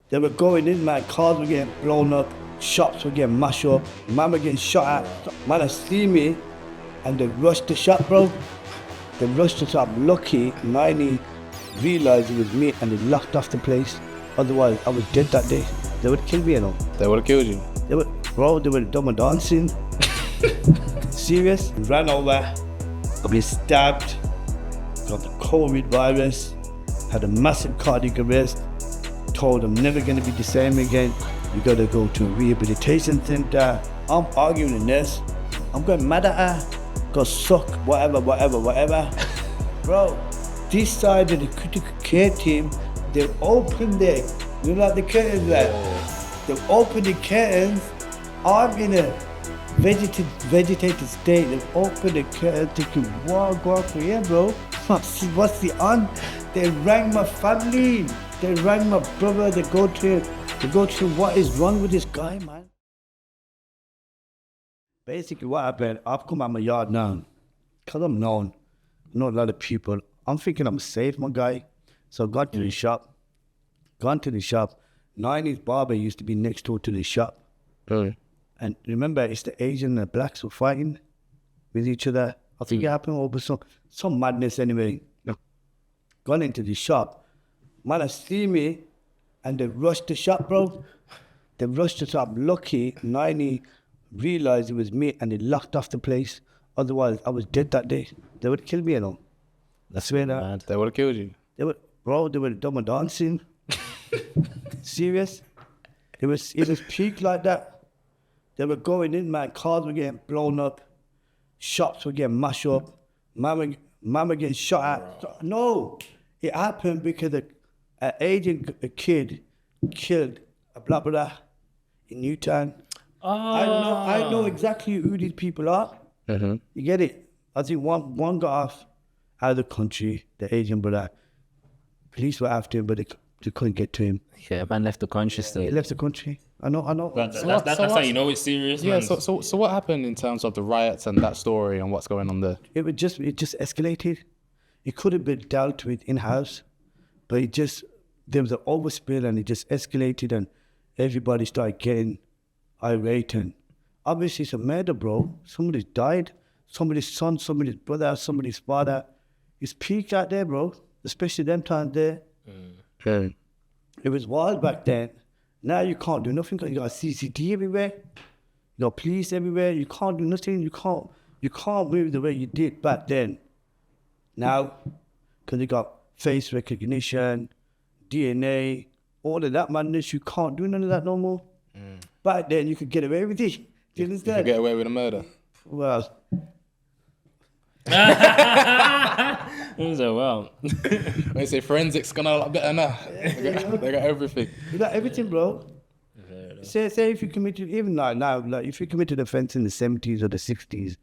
They were going in, man, cars were getting blown up, shops were getting mashed up, man were getting shot at. Man, they see me and they rushed the shop, bro. They rushed the shop. Lucky, 90 realised it was me and they locked off the place. Otherwise, I was dead that day. They would kill me, you know. They would have killed you? They would done my dancing. Serious. Ran over, got me stabbed, got the COVID virus, had a massive cardiac arrest. Told I'm never going to be the same again. You got to go to a rehabilitation center. I'm arguing in this. I'm going mad at her. Go suck, whatever. Bro, this side of the critical care team, they've opened their, you know like the curtains there? They've opened the curtains. I'm in a vegetated state. They've opened the curtains thinking, wow, go out for here, bro. What's the on? They rang my family. They rang my brother. They go to what is wrong with this guy, man. Basically what happened, I've come out my yard now. Because I'm known, I know a lot of people. I'm thinking I'm safe, my guy. So I got to the shop. Gone to the shop. 90s barber used to be next door to the shop. And remember, it's the Asian and the blacks were fighting with each other. I think it happened over some madness anyway. Gone into the shop. Man, they see me and they rushed the shop, bro. They rushed the shop. Lucky, 90 realised it was me and they locked off the place. Otherwise, I was dead that day. They would kill me, you know. I swear that. They would have killed you? They would have done my dancing. Serious. It was peak like that. They were going in, man. Cars were getting blown up. Shops were getting mashed up. Man were getting shot at. No, it happened because an Asian kid killed a blah blah in Newtown. I know exactly who these people are. You get it? I think one got off out of the country, the Asian brother. Police were after him, but they couldn't get to him. Yeah, man left the country still. He left the country. I know. That's how you know it's serious, Yeah, man. so what happened in terms of the riots and that story and what's going on there? It just escalated. It could have been dealt with in-house, but there was an overspill and it just escalated and everybody started getting irate and obviously it's a murder, bro. Somebody's died, somebody's son, somebody's brother, somebody's father. It's peaked out there, bro, especially them times there. It was wild back then. Now you can't do nothing because you got CCTV everywhere, you got police everywhere. You can't do nothing. You can't move the way you did back then. Now, because you got face recognition, DNA, all of that madness, you can't do none of that no more. Back then, you could get away with it. Do you understand? You could get away with a murder. Well, So, well. They say forensics gonna a lot better now. They got everything. you got everything, bro. Say if you committed, even now, like if you committed offense in the 70s or the 60s,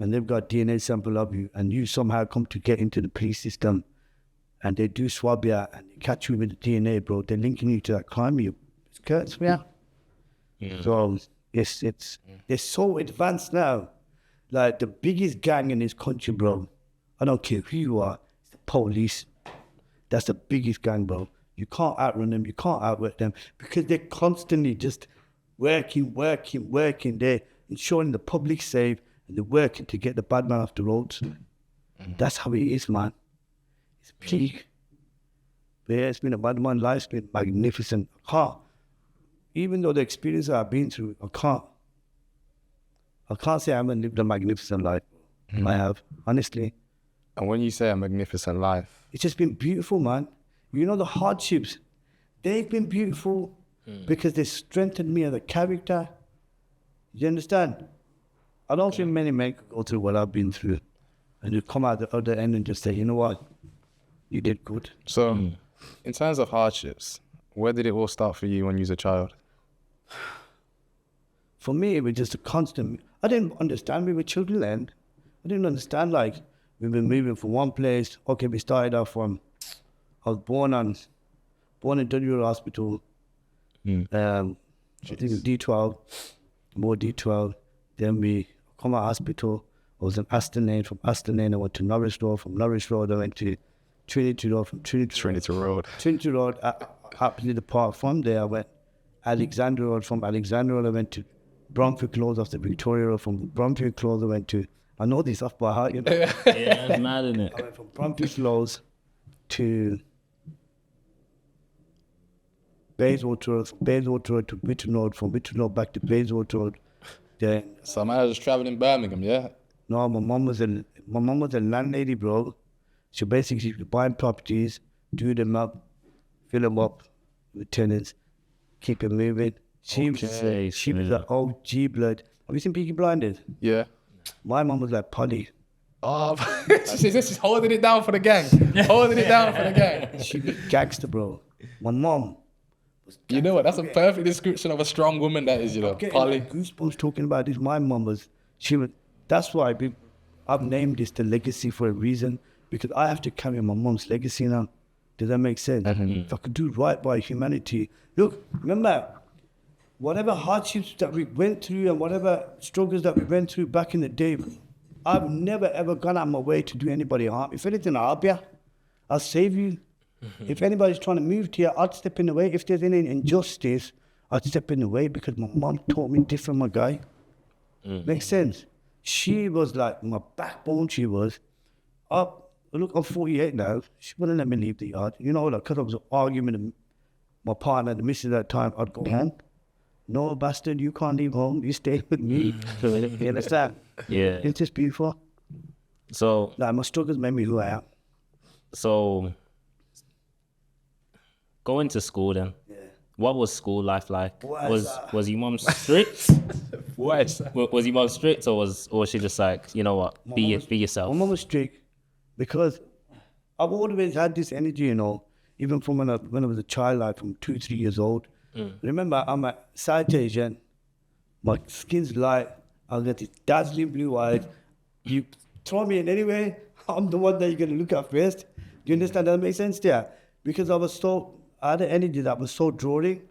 and they've got DNA sample of you, and you somehow come to get into the police system, and they do swab you and they catch you with the DNA, bro, they're linking you to that crime. It hurts me out. So it's so advanced now. Like the biggest gang in this country, bro. I don't care who you are. It's the police. That's the biggest gang, bro. You can't outrun them. You can't outwork them because they're constantly just working. They're ensuring the public's safe and they're working to get the bad man off the roads. That's how it is, man. It's peak. But yeah, it's been a bad man. Life's been magnificent. Even though the experience I've been through, I can't say I haven't lived a magnificent life. I have, honestly. And when you say a magnificent life, It's just been beautiful, man. You know, the hardships, they've been beautiful because they strengthened me as a character. You understand? I don't think many men could go through what I've been through and you come out the other end and just say, you know what, you did good. so in terms of hardships, where did it all start for you when you was a child? For me, it was just a constant. I didn't understand. We were children then. I didn't understand, like, we've been moving from one place. Okay, we started off from, I was born in Dunwoody Hospital. I think it was D12, more D12. Then we come out of hospital. I was in Aston Lane. From Aston Lane, I went to Norwich Road. From Norwich Road, I went to Trinity Road. From Trinity Road. Trinity Road. opposite apart from there, I went Alexandra Road. From Alexandra Road, I went to Bromfield Close after Victoria Road. From Bromfield Close, I went to, I know this off by heart, you know. Yeah, that's mad, isn't it? I went from Bromfield Close to Bayswater Road, from Bayswater Road to Bitton Road, from Bitton Road back to Bayswater Road. Then, So man, I was traveling Birmingham, yeah? no, my mom was a landlady, bro. So basically, she would buy properties, do them up, fill them up with tenants, keep it moving. She was an OG blood. Have you seen Peaky Blinders? Yeah. My mom was like Polly. Oh, she's holding it down for the gang. Holding it down for the gang. She was gangster, bro. My mom. You know what? That's a perfect description of a strong woman, that is, you know. Getting Polly. like goosebumps talking about this. My mom was, that's why I've named this the legacy for a reason, because I have to carry my mom's legacy now. Does that make sense? If I could do right by humanity. Look, remember, whatever hardships that we went through and whatever struggles that we went through back in the day, I've never ever gone out of my way to do anybody harm. If anything, I'll help you. I'll save you. If anybody's trying to move to you, I'll step in the way. If there's any injustice, I'll step in the way because my mom taught me different, my guy. Makes sense? She was like my backbone, she was. Look, I'm 48 now. She wouldn't let me leave the yard. You know, like, because I was arguing with my partner, the missus at that time, I'd go home. No, bastard, you can't leave home. You stay with me. You understand? Yeah. It's just beautiful. So, Like, my struggles made me who I am. so going to school then. Yeah. What was school life like? What Was your mom strict? What? Was your mom strict, or was she just like, you know what, be yourself? My mom was strict because I've always had this energy, you know, even from when I was a child, like from 2-3 years old. Remember, I'm a South Asian. My skin's light. I've got this dazzling blue eyes. You throw me in anyway, I'm the one that you're going to look at first. Do you understand? That makes sense there? Because I had an energy that was so drawing.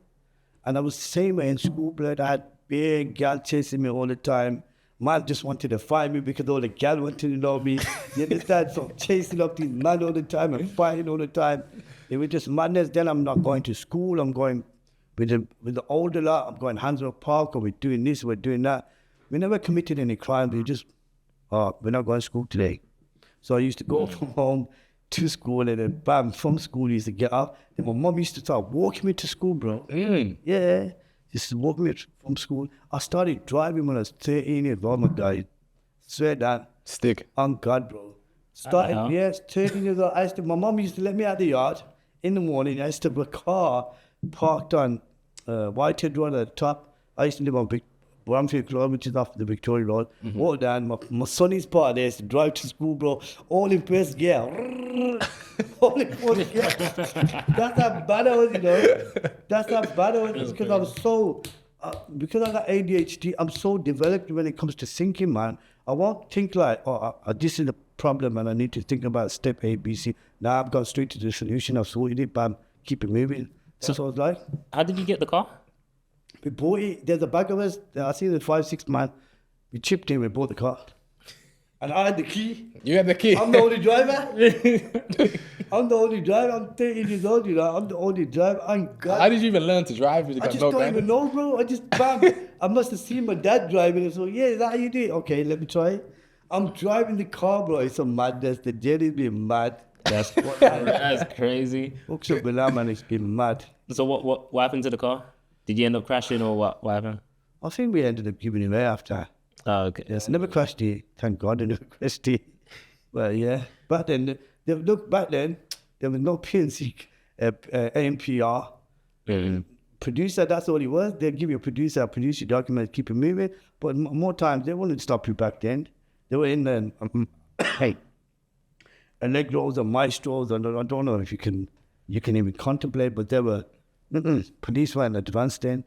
And I was the same way in school, blood. I had big gal chasing me all the time. Man just wanted to fight me because all the gal wanted to know me. You understand? So I'm chasing up these men all the time and fighting all the time. It was just madness. Then I'm not going to school. I'm going with the older lot. I'm going Hansel Park, or we're doing this, we're doing that. We never committed any crime. We just, we're not going to school today. So I used to go from home to school, and then bam, from school I used to get up. Then my mom used to start walking me to school, bro. Yeah, just walking me from school. I started driving when I was 13 years old, my guy. Swear that. Stick. On God, bro. Started, yes, 13 years old. My mom used to let me out the yard in the morning. I used to have a car parked on Whitehead Road at the top. I used to live on Bromfield Road, which is off the Victoria Road. Walk down. My sonny's part there used to drive to school, bro. All in first gear. All in first gear. That's how bad I was, you know. That's how bad I was, because I was so, because I got ADHD, I'm so developed when it comes to thinking, man. I won't think like, this is the problem and I need to think about step A, B, C. Now I've gone straight to the solution. I've sorted it, bam, keep it moving. That's what I was like. How did you get the car? We bought it. There's a bag of us. I think there's 5-6 man. We chipped in. We bought the car, and I had the key. You had the key. I'm the only driver. I'm the only driver. I'm 13 years old. You know, I'm the only driver. How did you even learn to drive? I just don't even know, bro. I just bam. I must have seen my dad driving it. So yeah, is that how you do it? Okay, let me try it. I'm driving the car, bro. It's a madness. The journey's been mad. That's crazy. Hooks up with that, man. It's been mad. So what happened to the car? Did you end up crashing, or what happened? I think we ended up giving it away after. Oh, okay. Yes, I never crashed it. Thank God I never crashed it. Well, yeah. Back then, there was no PNC, ANPR. Producer, that's all it was. They'll give you a producer, produce your documents, keep it moving. But more times, they wouldn't stop you back then. They were in the, Allegros and Maestros, and I don't know if you can even contemplate, but they were, police were in advance then.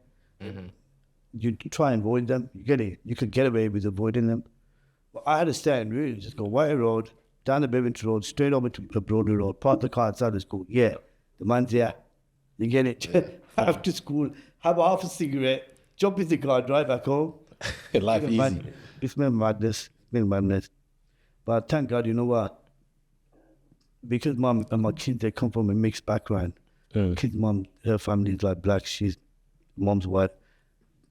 You try and avoid them. You could get away with avoiding them. But I had to stand really, just go White Road, down the Bevington Road, straight over to the Broadway Road, park the car outside the school. Yeah, the man's there. You get it? After school, have half a cigarette, jump in the car, drive back home. Life easy. It's been madness. But thank God, you know what? Because my kids, they come from a mixed background. Kid's mom, her family's like black, mom's white.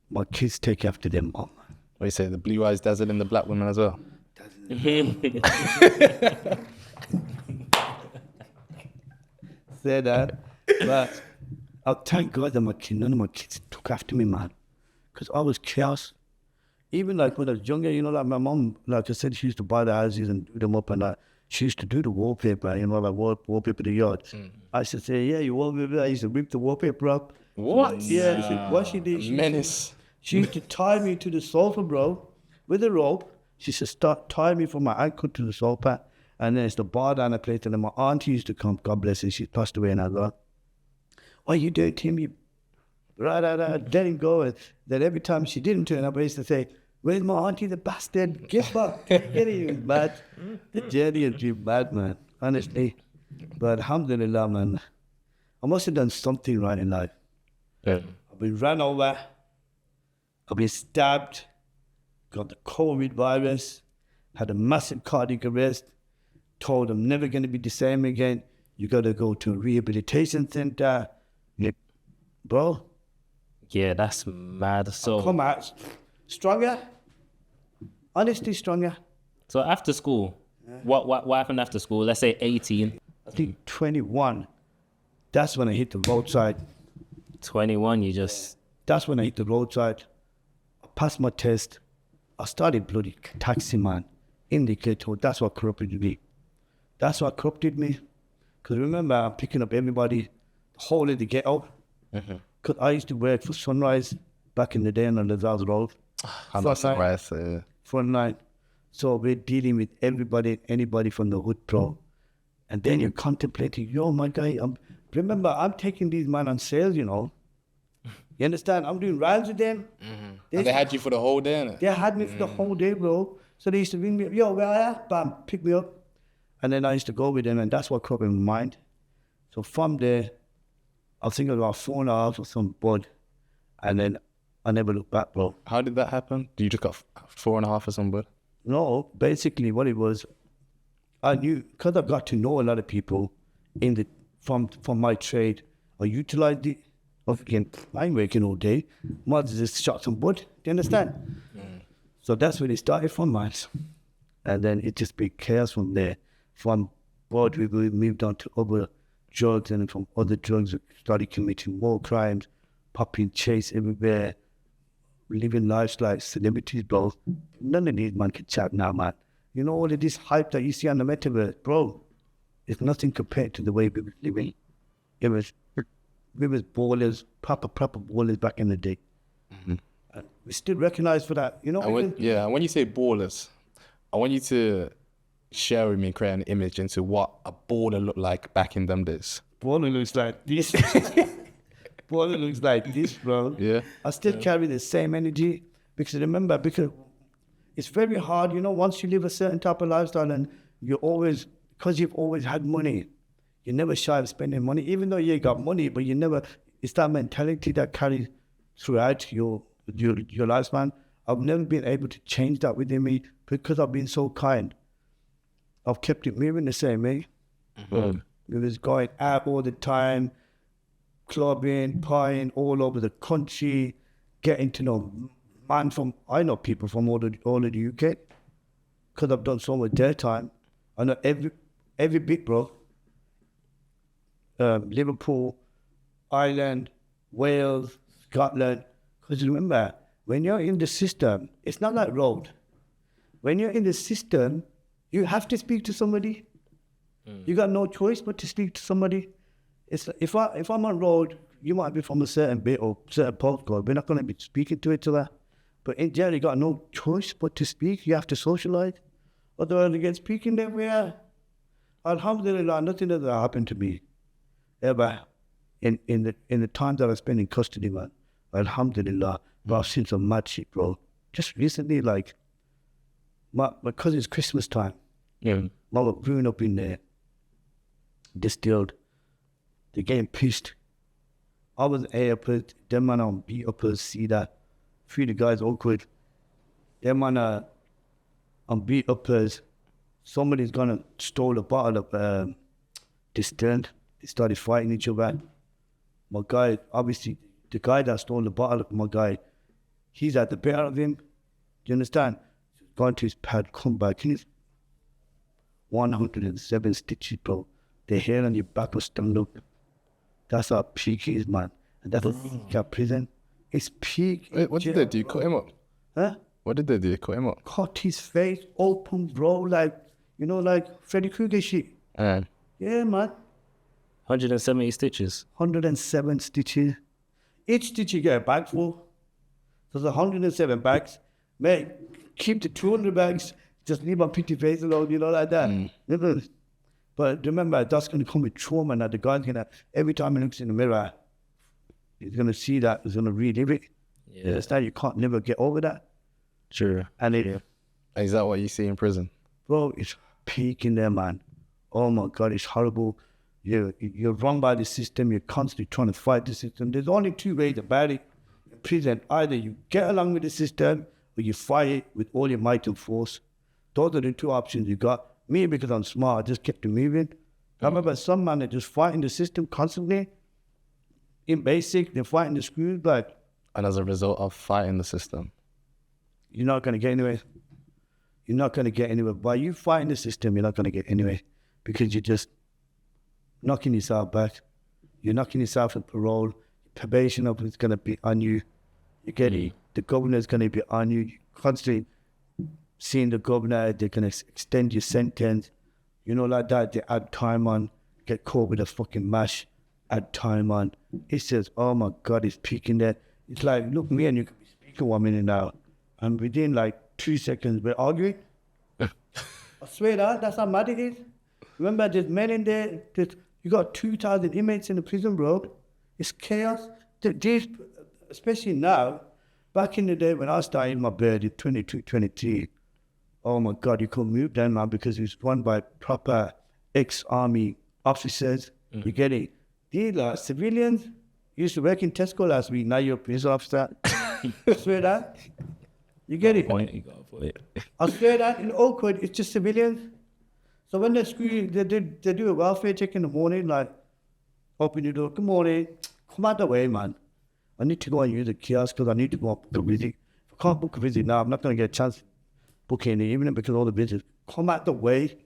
My kids take after their mom. What do you say? The blue eyes dazzle in the black woman as well. Say that, but I thank God that none of my kids took after me, man, because I was chaos. Even like when I was younger, like my mom, like I said, she used to buy the houses and do them up, and she used to do the wallpaper, like wallpaper the yard. I used to say, yeah, you wallpaper. I used to rip the wallpaper up. What? Yeah, what she did, Menace. she used to tie me to the sofa, bro, with a rope. She used to tie me from my ankle to the sofa, and then it's the bar down the place. And then my auntie used to come, God bless her, she passed away and I thought, what are you doing, Tim? You let him go. And then every time she didn't turn up, I used to say, where's my auntie, the bastard? Get back. Get him, mad. The journey has been bad, man, honestly. But alhamdulillah, man, I must have done something right in life. Yeah. I've been run over. I've been stabbed. Got the COVID virus. Had a massive cardiac arrest. Told I'm never going to be the same again. You got to go to a rehabilitation center. Yeah. Bro. Yeah, that's mad. So Come out stronger. Honestly, stronger. So after school, what happened after school? Let's say 18. I think 21. That's when I hit the roadside. 21, you just... That's when I hit the roadside. I passed my test. I started bloody taxi, man. Indicator. That's what corrupted me. That's what corrupted me. Because remember, I'm picking up everybody the whole of the ghetto. Because I used to work for Sunrise back in the day on the Lazar's Road. I'm not surprised. Front line. So we're dealing with anybody from the hood, bro. And then you're contemplating, yo, my guy, remember, I'm taking these men on sales, You understand? I'm doing rides with them. And they had you for the whole day, innit? They had me for the whole day, bro. So they used to ring me up, yo, where are you? Bam, pick me up. And then I used to go with them, and that's what cropped in my mind. So from there, I was thinking about 4.5 or some bud. And then I never looked back, bro. How did that happen? Did you just got 4.5 or something? No, basically what it was, I knew, because I got to know a lot of people from my trade, I utilized it. Again, I ain't working all day. Might as well just shot some bud. Do you understand? So that's where it started from, man. And then it just became chaos from there. From bud, we moved on to other drugs, and from other drugs, we started committing more crimes, popping chase everywhere, living lives like celebrities, bro. None of these man can chat now, man. All of this hype that you see on the metaverse, bro, it's nothing compared to the way we were living. We was ballers, proper ballers back in the day. And we still recognized for that, When you say ballers, I want you to share with me and create an image into what a baller looked like back in them days. Baller looks like this. Baller looks like this, bro. Yeah. I still carry the same energy because it's very hard, once you live a certain type of lifestyle and because you've always had money, you're never shy of spending money, even though you got money, but it's that mentality that carries throughout your lifespan. I've never been able to change that within me because I've been so kind. I've kept it moving the same way. We was going out all the time, clubbing, partying all over the country, getting to know I know people from all of the UK because I've done so much their time. I know every bit, bro. Liverpool, Ireland, Wales, Scotland. Because remember, when you're in the system, it's not like road. When you're in the system, you have to speak to somebody. You got no choice but to speak to somebody. It's if I'm on road, you might be from a certain bit or certain postcode. We're not going to be speaking to each other. But in jail, you got no choice but to speak. You have to socialize. Otherwise, you get speaking everywhere. Alhamdulillah, nothing ever happened to me ever in the time that I spent in custody, man. Alhamdulillah, but I've seen some mad shit, bro. Just recently, like because it's Christmas time. Mama brewing up in there, distilled. They're getting pissed. I was A-uppers, them man on B-uppers, see that. Few the guys awkward. Them man on B-uppers. Somebody's gonna stole a bottle of distilled. They started fighting each other. My guy, obviously, the guy that stole the bottle, my guy, he's at the bear of him. Do you understand? Gone to his pad, come back, and he's 107 stitches, bro. The hair on your back was stand up. That's how peak he is, man. And that's a prison. It's peak. Wait, what did they do? Cut him up? Huh? What did they do? Cut him up? Cut his face open, bro. Like, you know, like Freddy Krueger shit. Yeah, man. 170 stitches. 107 stitches. Each stitch you get a bag for. So there's 107 bags. Mate, keep the 200 bags. Just leave my pretty face alone, you know, like that. But remember, that's going to come with trauma. Now the guy's going to, every time he looks in the mirror, he's going to see that, he's going to relive it. Yeah. That's that you can't never get over that. Sure. And it, Is that what you see in prison? bro, it's peak in there, man. Oh my God, it's horrible. You're run by the system. You're constantly trying to fight the system. There's only two ways about it. In prison, either you get along with the system or you fight it with all your might and force. Those are the two options you got. Me, because I'm smart, I just kept it moving. I remember some man that just fighting the system constantly. In basic, they're fighting the screws, like, And as a result of fighting the system, you're not going to get anywhere. You're not going to get anywhere. By you fighting the system, you're not going to get anywhere because you're just knocking yourself back. You're knocking yourself at parole. Probation up is going to be on you. You get it. The governor's going to be on you. You're constantly seeing the governor. They're going to extend your sentence. You know, like that. They add time on. Get caught with a fucking mash. Add time on. It says, oh my God, it's peaking there. It's like, look, me and you could be speaking 1 minute now. And within like 2 seconds, we're arguing. I swear that's how mad it is. Remember, there's men in there. You got 2,000 inmates in the prison, bro. It's chaos. These, especially now, back in the day when I started my bed in 22, 23, oh my God, you couldn't move them, man, because it's run by proper ex-army officers. You get it? These are civilians. You used to work in Tesco last week. Now you're a police officer. I swear that. You get it? You got a point. I swear that in Oakwood, it's just civilians. So when they do a welfare check in the morning, like, open your door, good morning, come out the way, man. I need to go and use the kiosk because I need to go and book a visit. If I can't book a visit now, I'm not going to get a chance to book in the evening because all the visits. Come out the way,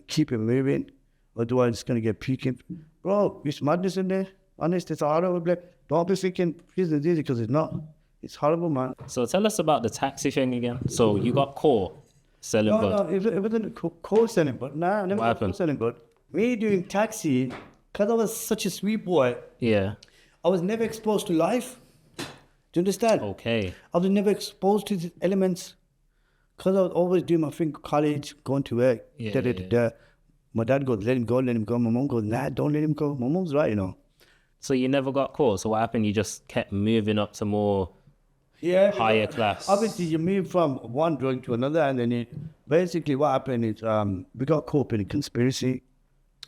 keep it moving, otherwise it's going to get peaking. Bro, it's madness in there. Honest, it's horrible. Don't be thinking prison's easy because it's not. It's horrible, man. So tell us about the taxi thing again. So you got caught selling bud. No, it wasn't co-selling, but nah, I never What happened? co-selling, but me doing taxi, because I was such a sweet boy, Yeah. I was never exposed to life. Do you understand? Okay. I was never exposed to these elements. Because I was always doing my thing, college, going to work, Yeah. My dad goes, let him go, let him go. My mom goes, nah, don't let him go. My mom's right, you know. So you never got caught. So what happened? You just kept moving up to more higher class. Obviously, you move from one drug to another, and then basically what happened is we got caught up in a conspiracy.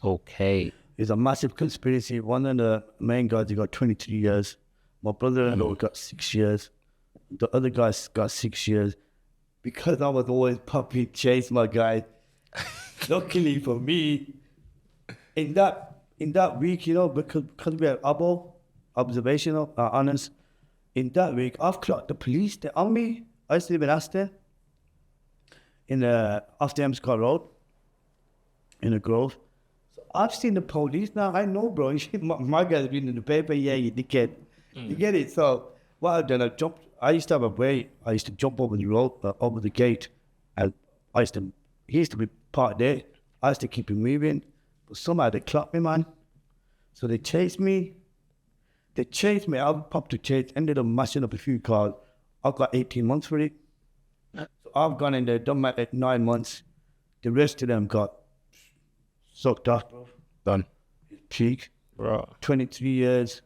Okay. It's a massive conspiracy. One of the main guys, he got 23 years. My brother-in-law got 6 years. The other guys got 6 years. Because I was always puppy chase my guy. Luckily for me, in that week, you know, because we had observational, honest, in that week, I've clocked the police. They're on me. I used to live in Aston, off the Amscott Road, in the Grove. So I've seen the police now. I know, bro. My guy's been in the paper. Yeah, you dickhead. You get it? So what I've done, I used to have a way. I used to jump over the road, over the gate, and he used to be parked there. I used to keep him moving, but somehow they clocked me, man. So they chased me. I popped the chase, ended up mashing up a few cars. I got 18 months for it. So I've gone in there, done my 9 months. The rest of them got sucked off, bro. done. Peak. Bro. 23 years,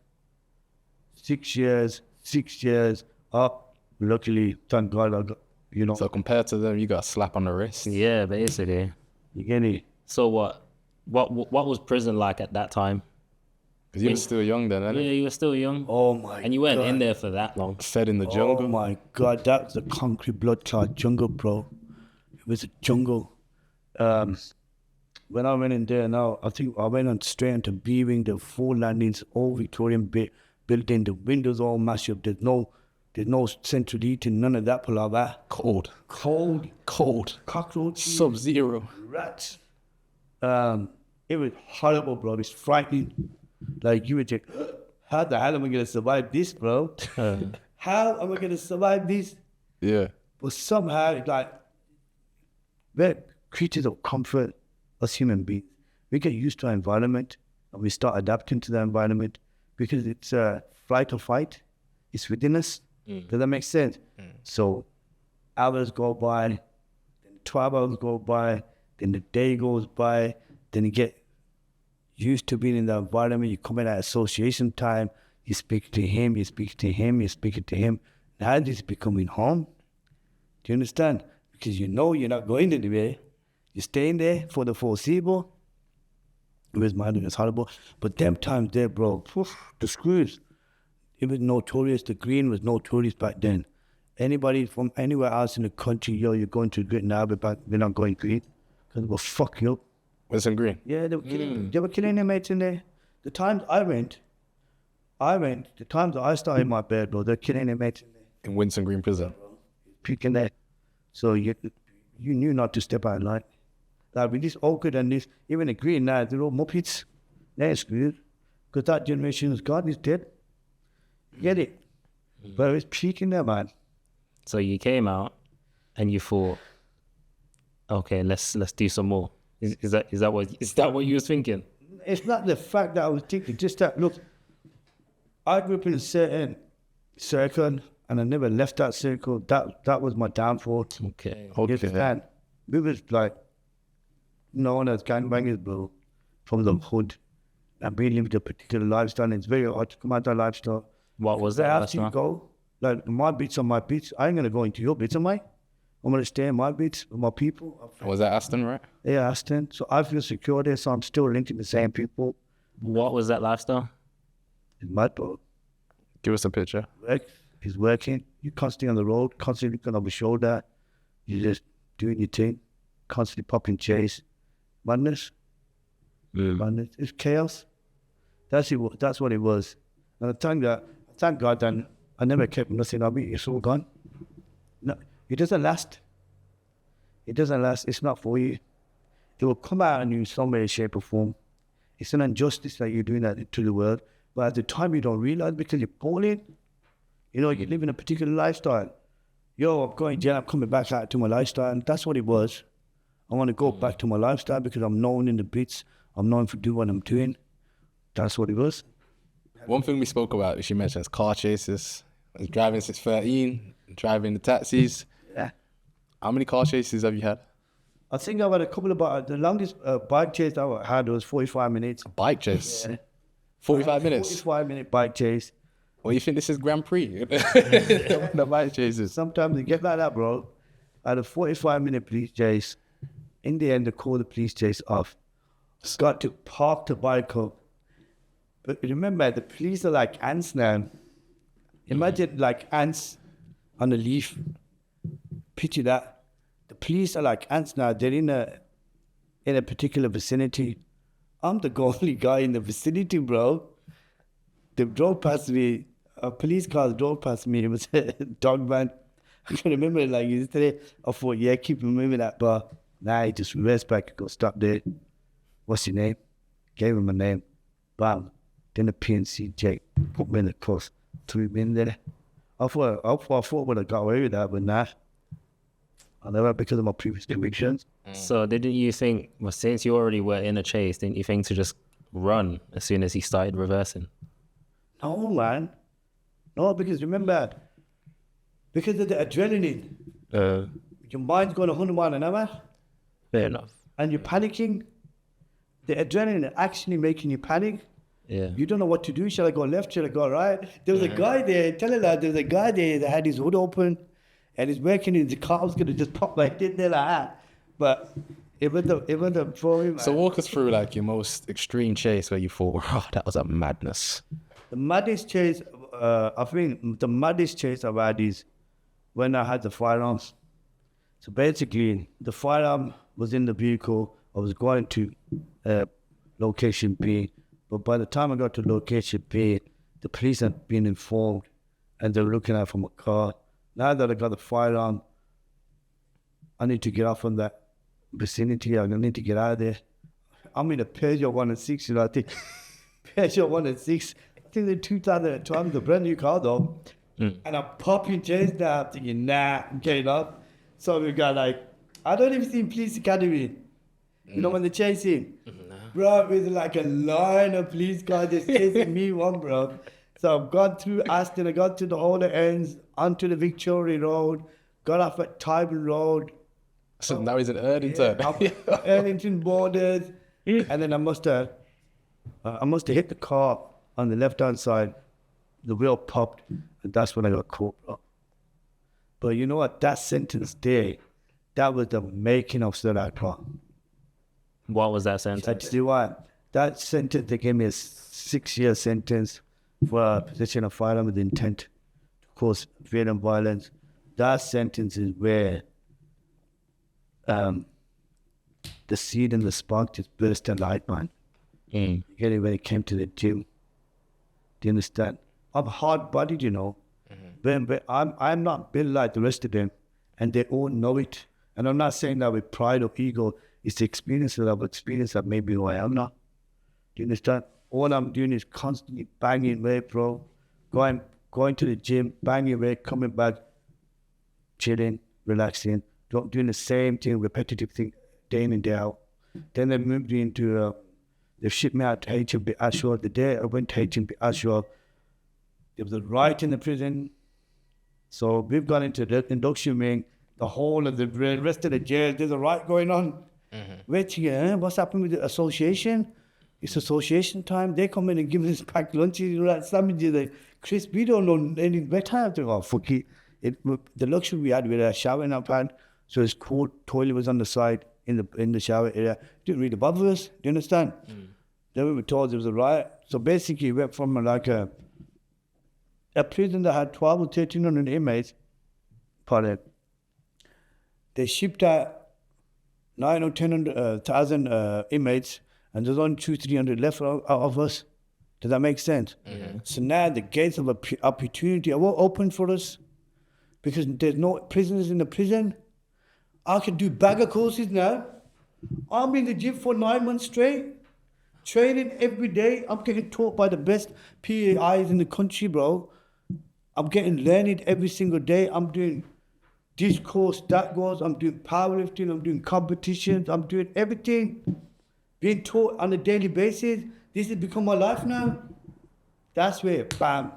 6 years, 6 years up. Luckily, thank God I got, you know. So compared to them, you got a slap on the wrist. Yeah, basically. You get it? So what was prison like at that time? Because you were still young then, Yeah, innit? you were still young. Oh my And you weren't God. in there for that long. Fed in the jungle. Oh my God, that was a concrete blood clot jungle, bro. It was a jungle. when I went in there now, I think I went on straight into viewing the 4 landings, all Victorian building, the windows all mashed up. There's no central heating, none of that palaver. Cold. Cockroaches. Sub-zero. Rats. It was horrible, bro. It's frightening. Like, you would think, how the hell am I going to survive this, bro? How am I going to survive this? Yeah. But somehow, like, we're creatures of comfort as human beings. We get used to our environment and we start adapting to the environment because it's flight or fight. It's within us. Does that make sense? So hours go by, then 12 hours go by, then the day goes by, then you get used to being in the environment. You come in at association time, you speak to him, you speak to him, you speak to him. Now this is becoming home. Do you understand? Because you know you're not going anywhere. You're staying there for the foreseeable. It was mad, it was horrible. But them times there, bro, the screws. It was notorious. The green was notorious back then. Anybody from anywhere else in the country, yo, you're going to green now, but back, they're not going green. Because it will fuck you up. Winston Green? Yeah, they were killing their mates in there. The times I went, the times that I started in my bed, bro, they're killing their mates in there. In Winston Green prison? Peeking there. So you knew not to step out of line. Like with this awkward and this, even the green now, they're all muppets. They're screwed. Because that generation is gone, is dead. Get it? But it's peaking there, man. So you came out and you thought, okay, let's do some more. Is that what you was thinking? It's not the fact that I was thinking, just that, look, I grew up in a certain circle and I never left that circle. That was my downfall. Okay. You understand? We was like known as gangbangers, bro, from the hood. And we lived a particular lifestyle and it's very hard to come out of that lifestyle. What was that? After you go, like my beats are my beats. I ain't gonna go into your beats, am I? I'm gonna stay in my beats with my people. Was that Aston, right? Yeah, Aston. So I feel secure there, so I'm still linked to the same people. What was that lifestyle? It's mad, bro. Give us a picture. He's working. You're constantly on the road, constantly looking over your shoulder. You're just doing your thing, constantly popping chase. Madness. Madness. It's chaos. That's what it was. And I thank God that I never kept nothing of it. It's all gone. No, it doesn't last. It doesn't last. It's not for you. It will come out in you in some way, shape, or form. It's an injustice that you're doing that to the world. But at the time, you don't realize because you're balling. You know, you're living a particular lifestyle. Yo, I'm going to jail. I'm coming back out to my lifestyle. And that's what it was. I want to go back to my lifestyle because I'm known in the bits. I'm known for doing what I'm doing. That's what it was. One thing we spoke about, which you mentioned, is car chases. I was driving since 13, driving the taxis. Yeah. How many car chases have you had? I think I've had a couple of, the longest bike chase I had was 45 minutes. A bike chase? Yeah. 45 minutes? 45-minute bike chase. Well, you think this is Grand Prix? The bike chases. Sometimes you get like that, bro. I had a 45-minute police chase. In the end, they called the police chase off. Got to park the bike up. But remember, the police are like ants now. Imagine like ants on a leaf. Picture that. The police are like ants now. They're in a particular vicinity. I'm the only guy in the vicinity, bro. They drove past me. A police car drove past me. It was a dog van. I can remember it like yesterday. I thought, yeah, keep moving that bar. Nah, he just reversed back. Go stop there. What's your name? Gave him a name. Bam. Then the PNC Jake put me in the course. Threw me in there. I thought I would have got away with that, but nah. I never, because of my previous convictions. So didn't you think, well, since you already were in a chase, didn't you think to just run as soon as he started reversing? No, man. No, because remember, because of the adrenaline, your mind's going 100 miles an hour. Fair enough. And you're panicking. The adrenaline is actually making you panic. Yeah. You don't know what to do. Shall I go left? Shall I go right? There was a guy there, tell her that, there was a guy there that had his hood open and he's working in the car was going to just pop like this there like that. But it was the for him. So walk us through like your most extreme chase where you thought, oh, that was a madness. The maddest chase, I think the maddest chase I've had is when I had the firearms. So basically, the firearm was in the vehicle. I was going to location B, but by the time I got to location B, the police had been informed and they were looking out for my car. Now that I got the firearm, I need to get off from that vicinity. I need to get out of there. I'm in a Peugeot 106, you know, I think. Peugeot 106. I think the 2012, the brand new car though. And I'm popping J's now. I'm thinking, nah, I'm getting up. So we got like, I don't even see police academy. You know when they chase him? Bro, with like a line of police cars just chasing me one, bro. So I've gone through Aston, I got to the older ends, onto the Victoria Road, got off at Tyburn Road. So now he's in Erdington. Erdington borders. And then I must have hit the car on the left-hand side. The wheel popped, and that's when I got caught, bro. But you know what? That sentence there, that was the making of Sir Akbar. What was that sentence? I tell you what, that sentence, they gave me a 6-year sentence for possession of firearm with intent to cause violent violence. That sentence is where the seed and the spark just burst a light, man. You get it when it came to the gym. Do you understand? I'm hard-bodied, you know. But I'm not built like the rest of them, and they all know it. And I'm not saying that with pride or ego. It's the experience that I've experienced that maybe who I am now. Do you understand? All I'm doing is constantly banging away, bro. Going to the gym, banging away, coming back, chilling, relaxing, doing the same thing, repetitive thing, day in and day out. Then they moved me into, they shipped me out to HMP Ashore. The day I went to HMP Ashore, there was a riot in the prison. So we've gone into the induction wing, the whole of the rest of the jail, there's a riot going on. Wait here, what's happened with the association? It's association time. They come in and give us packed lunches, you know, like sandwiches, like crisp. We don't know any better. I think, oh, fuck it. The luxury we had with a shower in our plant, so it's cool. Toilet was on the side in the shower area. Didn't really bother us. Do you understand? Then we were told there was a riot. So basically, we went from like a prison that had 12 or 1,300 inmates. They shipped out 9 or 10,000 inmates, and there's only 200-300 left out of us. Does that make sense? So now the gates of opportunity are all open for us because there's no prisoners in the prison. I can do bagger courses now. I'm in the gym for 9 months straight, training every day. I'm getting taught by the best PAIs in the country, bro. I'm getting learning every single day. I'm doing this course, that course. I'm doing powerlifting. I'm doing competitions. I'm doing everything. Being taught on a daily basis. This has become my life now. That's where, bam.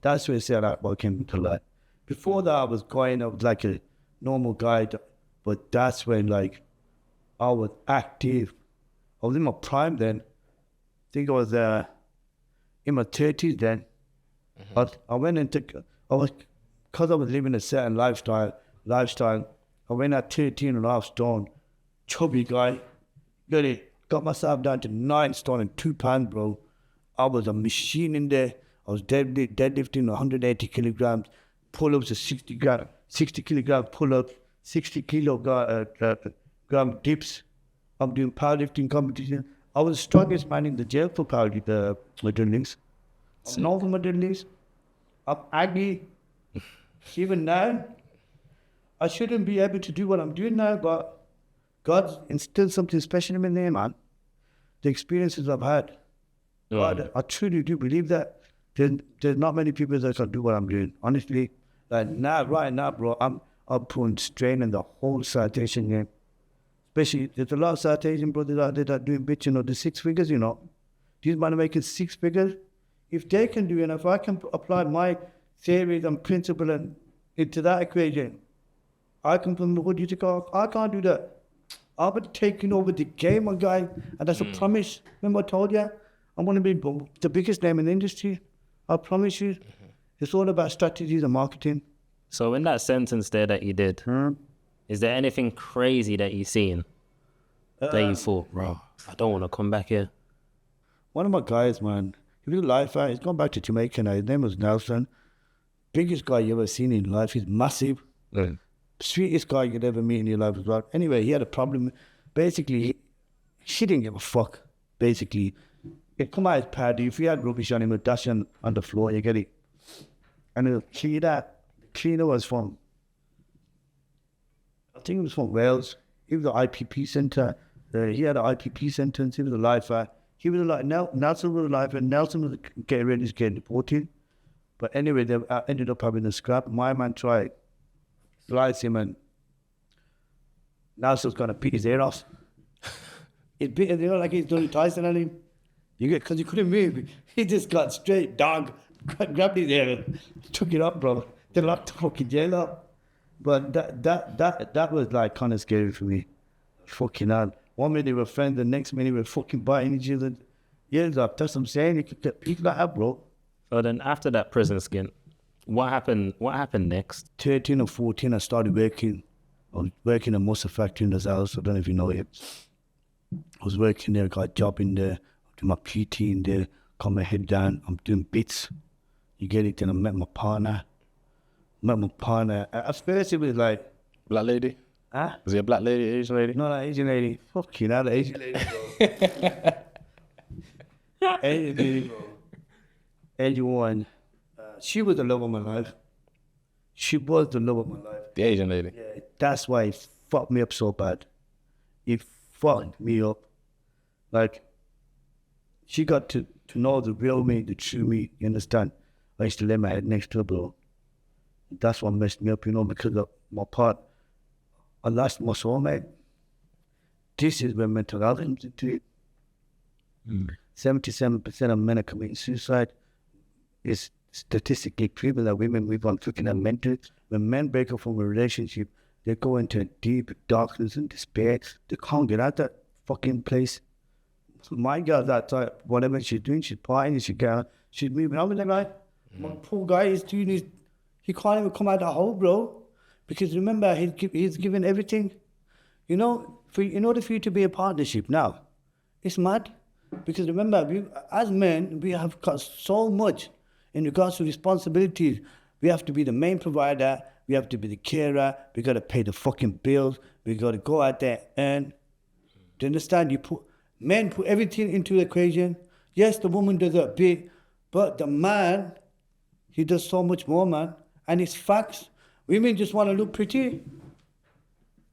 That's where Sir Akbar came to life. Before that, I was like a normal guy, but that's when, like, I was active. I was in my prime then. I think I was in my 30s then. But I went into, because I was living a certain lifestyle, I went at 13.5 stone, chubby guy, really got myself down to 9 stone and 2 pounds, bro. I was a machine in there. I was deadlifting 180 kilograms, pull-ups of 60 kilogram pull-ups, 60 kilogram dips. I'm doing powerlifting competition. I was the strongest man in the jail for powerlifting, the medallions. I'm known for medallions. I'm aggy. Even now, I shouldn't be able to do what I'm doing now, but God instilled something special in me there, man. The experiences I've had. God, I truly do believe that. There's not many people that can do what I'm doing. Honestly, like right now, bro, I'm putting strain in the whole citation game. Especially, there's a lot of citation brothers out there that are doing bits, you know, the 6 figures, you know. These men are making 6 figures. If they can do it, and if I can apply my theories and principle and into that equation, I can put what do you think? I can't do that. I'll be taking over the game, my guy, and that's a promise. Remember I told you, I'm going to be the biggest name in the industry. I promise you. It's all about strategies and marketing. So in that sentence there that you did, is there anything crazy that you seen that you thought, bro, I don't want to come back here? One of my guys, man, he was a lifer. He's gone back to Jamaica now. His name was Nelson. Biggest guy you ever seen in life. He's massive. Sweetest guy you'd ever meet in your life as well. Anyway, he had a problem. Basically, She didn't give a fuck, basically. It come out as party. If you had rubbish on him, it would dash on the floor, you get it? And it'll clean that. The cleaner was from, I think it was from Wales. He was the IPP centre. He had an IPP sentence. He was a lifer. He was like, Nelson was a lifer. Nelson was getting ready to get deported. But anyway, they ended up having a scrap. My man tried slice him, and Nelson's gonna beat his ear off. It bit, like he's doing Tyson on him. Because he couldn't move. He just got straight dog, grabbed his ear, and took it up, bro. They locked the fucking jail up. But that was like kind of scary for me. Fucking hell. 1 minute they were friends, the next minute they were fucking biting each other. Yeah, that's what I'm saying. You could get people like that, bro. So then after that prison stint, what happened next? 13 or 14, I started working. I was working at Muscle Factory in the house. I don't know if you know it. I was working there, got a job in there, doing my PT in there, got my head down. I'm doing bits. You get it? Then I met my partner. At first it was like... Black lady? Huh? Was he a black lady, Asian lady? No, Asian lady. Fucking hell, Asian lady, bro. Asian lady, bro. Anyone. She was the love of my life. She was the love of my life. The Asian lady? Yeah, that's why it fucked me up so bad. It fucked me up. Like, she got to know the real me, the true me, you understand? I used to lay my head next to her, bro. That's what messed me up, you know, because of my part. I lost my soulmate. This is where mental health comes into it. 77% of men are committing suicide. It's statistically proven that women move on freaking are mental. When men break up from a relationship, they go into deep darkness and despair. They can't get out that fucking place. My girl, that type, whatever she's doing, she's partying, she's moving on with that guy. My poor guy is doing his, he can't even come out of the hole, bro. Because remember, he's given everything. You know, in order for you to be a partnership now, it's mad. Because remember, as men, we have got so much in regards to responsibilities. We have to be the main provider. We have to be the carer. We got to pay the fucking bills. We got to go out there and, do you understand? Men put everything into the equation. Yes, the woman does a bit, but the man, he does so much more, man. And it's facts. Women just want to look pretty.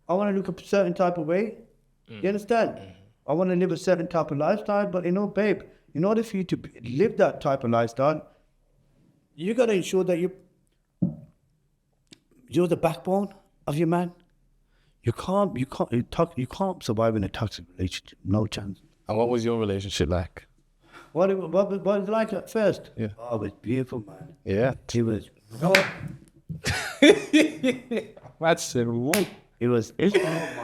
I want to look a certain type of way. You understand? I want to live a certain type of lifestyle, but you know, babe, in order for you to live that type of lifestyle, you got to ensure that you're the backbone of your man. You can't survive in a toxic relationship. No chance. And what was your relationship like? What was it like at first? Yeah. Oh, it was beautiful, man. Yeah. It was. That's it. It was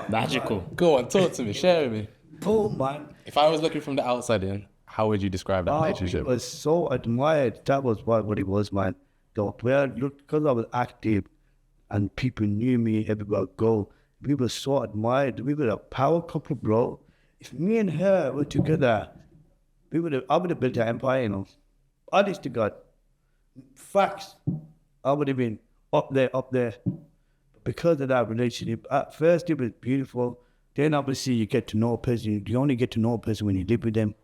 Magical. Go on, talk to me, share with me. cool, man. If I was looking from the outside in, how would you describe that relationship? It was so admired. That was what it was, man. Because I was active and people knew me everywhere I go, we were so admired. We were a power couple, bro. If me and her were together, I would have built an empire, you know. Honest to God. Facts. I would have been up there. But because of that relationship, at first it was beautiful. Then obviously you get to know a person. You only get to know a person when you live with them.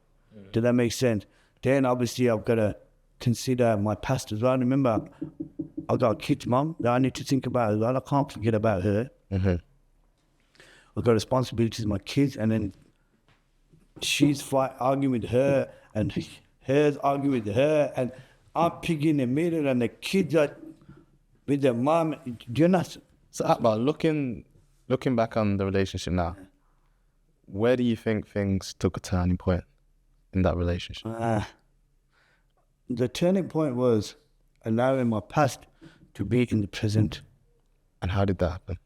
Does that make sense? Then obviously I've got to consider my past as well. Remember, I got a kid's mom that I need to think about as well. I can't forget about her. Mm-hmm. I've got responsibilities with my kids, and then she's arguing with her, and her's arguing with her, and I'm picking in the middle, and the kids are with their mom. Do you know? So Akbar, looking back on the relationship now, where do you think things took a turning point in that relationship? The turning point was allowing my past to be in the present. And how did that happen?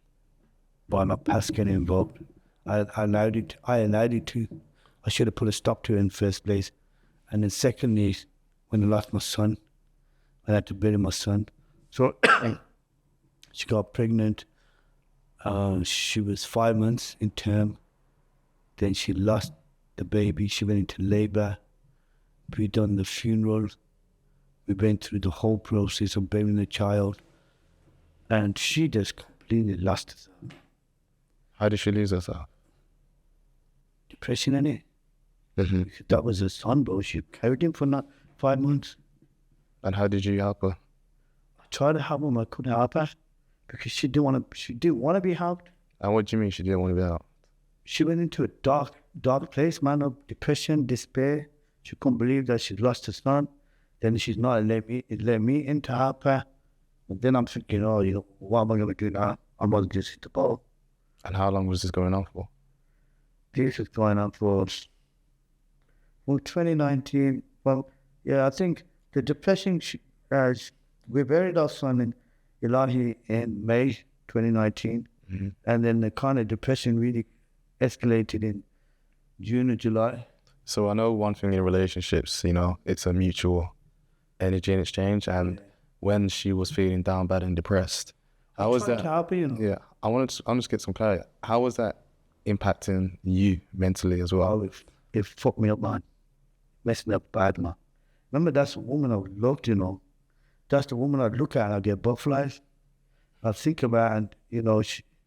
By my past getting involved. I allowed it to. I should have put a stop to it in the first place. And then secondly, when I lost my son, I had to bury my son. So she got pregnant. She was 5 months in term. Then she lost the baby. She went into labor. We done the funeral. We went through the whole process of burying the child. And she just completely lost herself. How did she lose herself? depression in it. Mm-hmm. That was her son, bro. She carried him for not 5 months. And how did you help her? I tried to help him, I couldn't help her because she didn't want to be helped. And what do you mean she didn't want to be out? She went into a dark place, man, of depression, despair. She couldn't believe that she lost her son. Then she's not let me in to help her. And then I'm thinking, oh, what am I going to do now? I'm going to just hit the ball. And how long was this going on for? This is going on for 2019. Well, yeah, I think the depression, we buried our son in Ilahi in May 2019. Mm-hmm. And then the kind of depression really escalated in June or July. So I know one thing in relationships, it's a mutual energy in exchange. And when she was feeling down, bad and depressed, how was that? To help her, Yeah, I'm just get some clarity. How was that impacting you mentally as well? Oh, it fucked me up, man. Messed me up bad, man. Remember, that's the woman I loved, That's the woman I'd look at and I'd get butterflies. I'd think about and,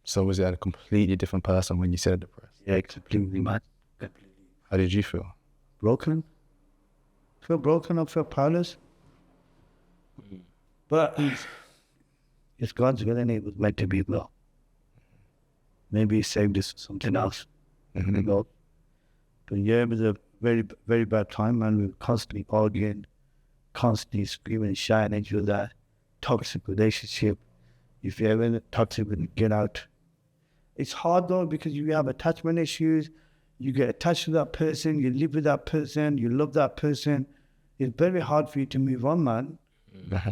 So was it a completely different person when you said depressed? yeah, completely, man. Completely. How did you feel? Broken. I feel broken, I feel powerless. But it's God's will and it was meant to be well. Maybe he saved us for something else. Mm-hmm. But yeah, it was a very, very bad time, man. We were constantly arguing, constantly screaming and shouting into that toxic relationship. If you're ever in a toxic, get out. It's hard though because you have attachment issues. You get attached to that person, you live with that person, you love that person. It's very hard for you to move on, man.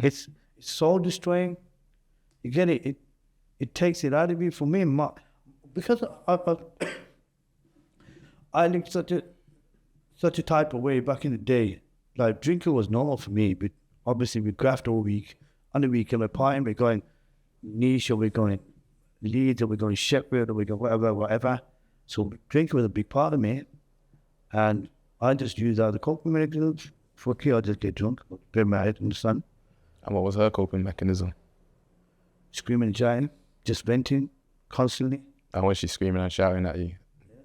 It's soul destroying. You get it? It takes it out of you. For me, because I lived such a type of way back in the day. Like drinking was normal for me, but obviously we graft all week. On the weekend we're partying, we're going niche or we're going Leeds or we're going Sheffield or we're going whatever. So drinking was a big part of me. And I just used that as a coping mechanism. For Kye, I just get drunk, bury my head in the sun. And what was her coping mechanism? Screaming and shouting, just venting constantly. And when she's screaming and shouting at you,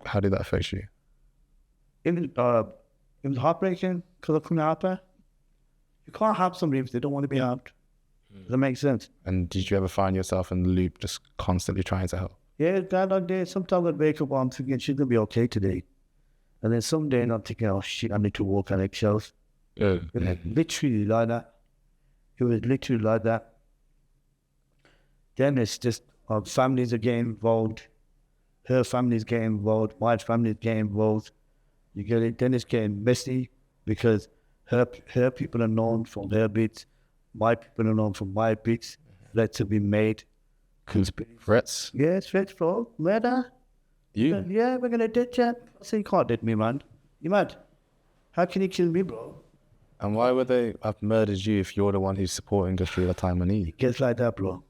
how did that affect you? It was heartbreaking because I couldn't help her. You can't help somebody if they don't want to be helped. Does that make sense? And did you ever find yourself in the loop just constantly trying to help? Yeah, that like day. Sometimes I'd wake up and I'm thinking she's going to be okay today. And then someday I'm thinking, oh shit, I need to walk on eggshells. It was literally like that. It was literally like that. Then it's just our families are getting involved. Her family's getting involved. My family's getting involved. You get it? Then it's getting messy because her people are known from her bits. My people are known from my bits. Threats have been made. Threats? Yeah, threats, bro. Murder. You? Yeah, we're going to dead chat. I say, you can't dead me, man. You mad? How can you kill me, bro? And why would they have murdered you if you're the one who's supporting us through the time of need? It gets like that, bro.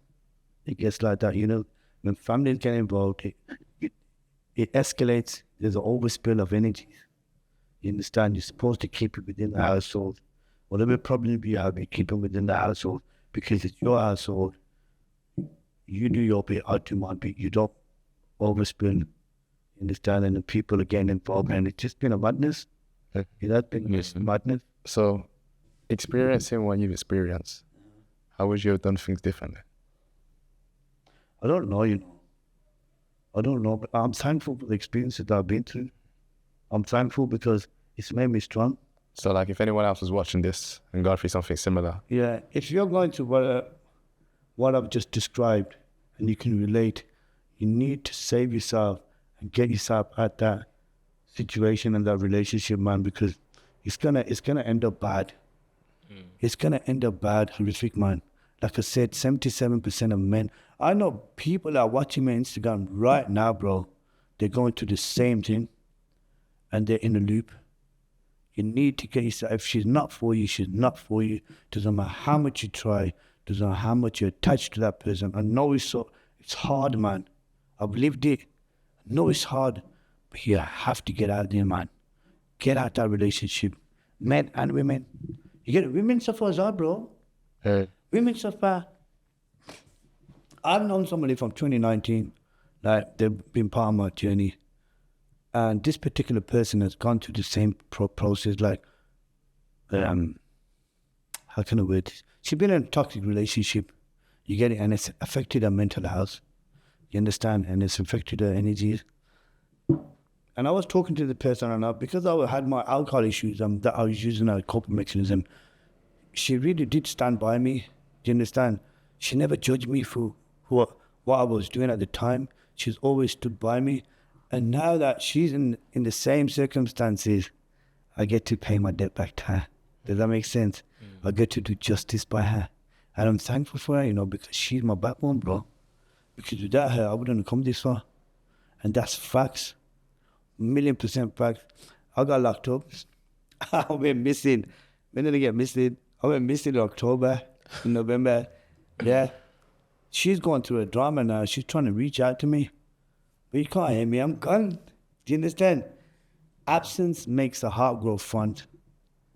It gets like that, When families get involved, it escalates. There's an overspill of energy. You understand? You're supposed to keep it within the household. Whatever problem you have, you keep it within the household because it's your household. You do your bit, I do my bit. You don't overspill. You understand? And the people are getting involved, and it's just been a madness. It has been madness. So, experiencing what you've experienced, how would you have done things differently? I don't know, I don't know, but I'm thankful for the experiences that I've been through. I'm thankful because it's made me strong. So, like, if anyone else was watching this and gone through something similar. Yeah, if you're going through what I've just described and you can relate, you need to save yourself and get yourself at that situation and that relationship, man, because it's gonna end up bad. It's gonna end up bad, horrific, man. Like I said, 77% of men. I know people that are watching my Instagram right now, bro. They're going through the same thing, and they're in a loop. You need to get yourself. If she's not for you, she's not for you. Doesn't matter how much you try. Doesn't matter how much you're attached to that person. I know it's hard, man. I've lived it. I know it's hard, but you have to get out there, man. Get out that relationship, men and women. You get it? Women suffer as well, bro. Hey. Women suffer. I've known somebody from 2019, like they've been part of my journey, And this particular person has gone through the same process, like, how can I word this? She's been in a toxic relationship. You get it, and it's affected her mental health. You understand? And it's affected her energy. And I was talking to the person, and because I had my alcohol issues that I was using as a coping mechanism, she really did stand by me. Do you understand? She never judged me for what I was doing at the time. She's always stood by me. And now that she's in the same circumstances, I get to pay my debt back to her. Does that make sense? I get to do justice by her. And I'm thankful for her, because she's my backbone, bro. Because without her, I wouldn't have come this far. And that's facts. 1,000,000% facts. I got locked up. I went missing. When did I get missing? I went missing in October, in November. Yeah. She's going through a drama now. She's trying to reach out to me. But you can't hear me. I'm gone. Do you understand? Absence makes the heart grow fond.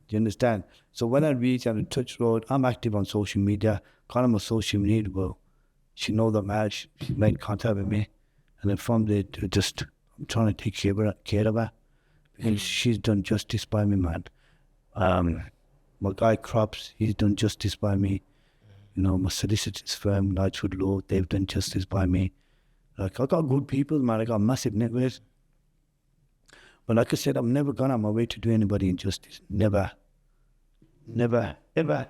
Do you understand? So when I reach out and touch road, I'm active on social media. Kind of a social media, well, she knows that much. She made contact with me. And then from there, I'm trying to take care of her. And she's done justice by me, man. My guy Crops, he's done justice by me. My solicitors firm, Knightswood Law, they've done justice by me. Like, I got good people, man. I got massive networks. But like I said, I'm never gone on my way to do anybody injustice. Never. Never. Ever.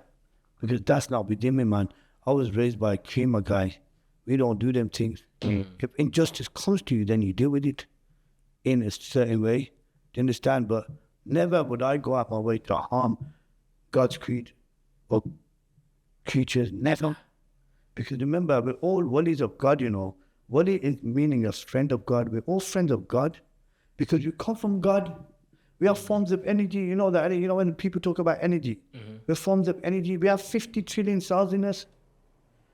Because that's not within me, man. I was raised by a Kima guy. We don't do them things. If injustice comes to you, then you deal with it in a certain way. Do you understand? But never would I go out my way to harm God's creed or creatures. Never. Because remember, we're all walis of God, Wali is meaning a friend of God. We're all friends of God because we come from God. We are forms of energy. You know that, when people talk about energy, we're forms of energy. We have 50 trillion cells in us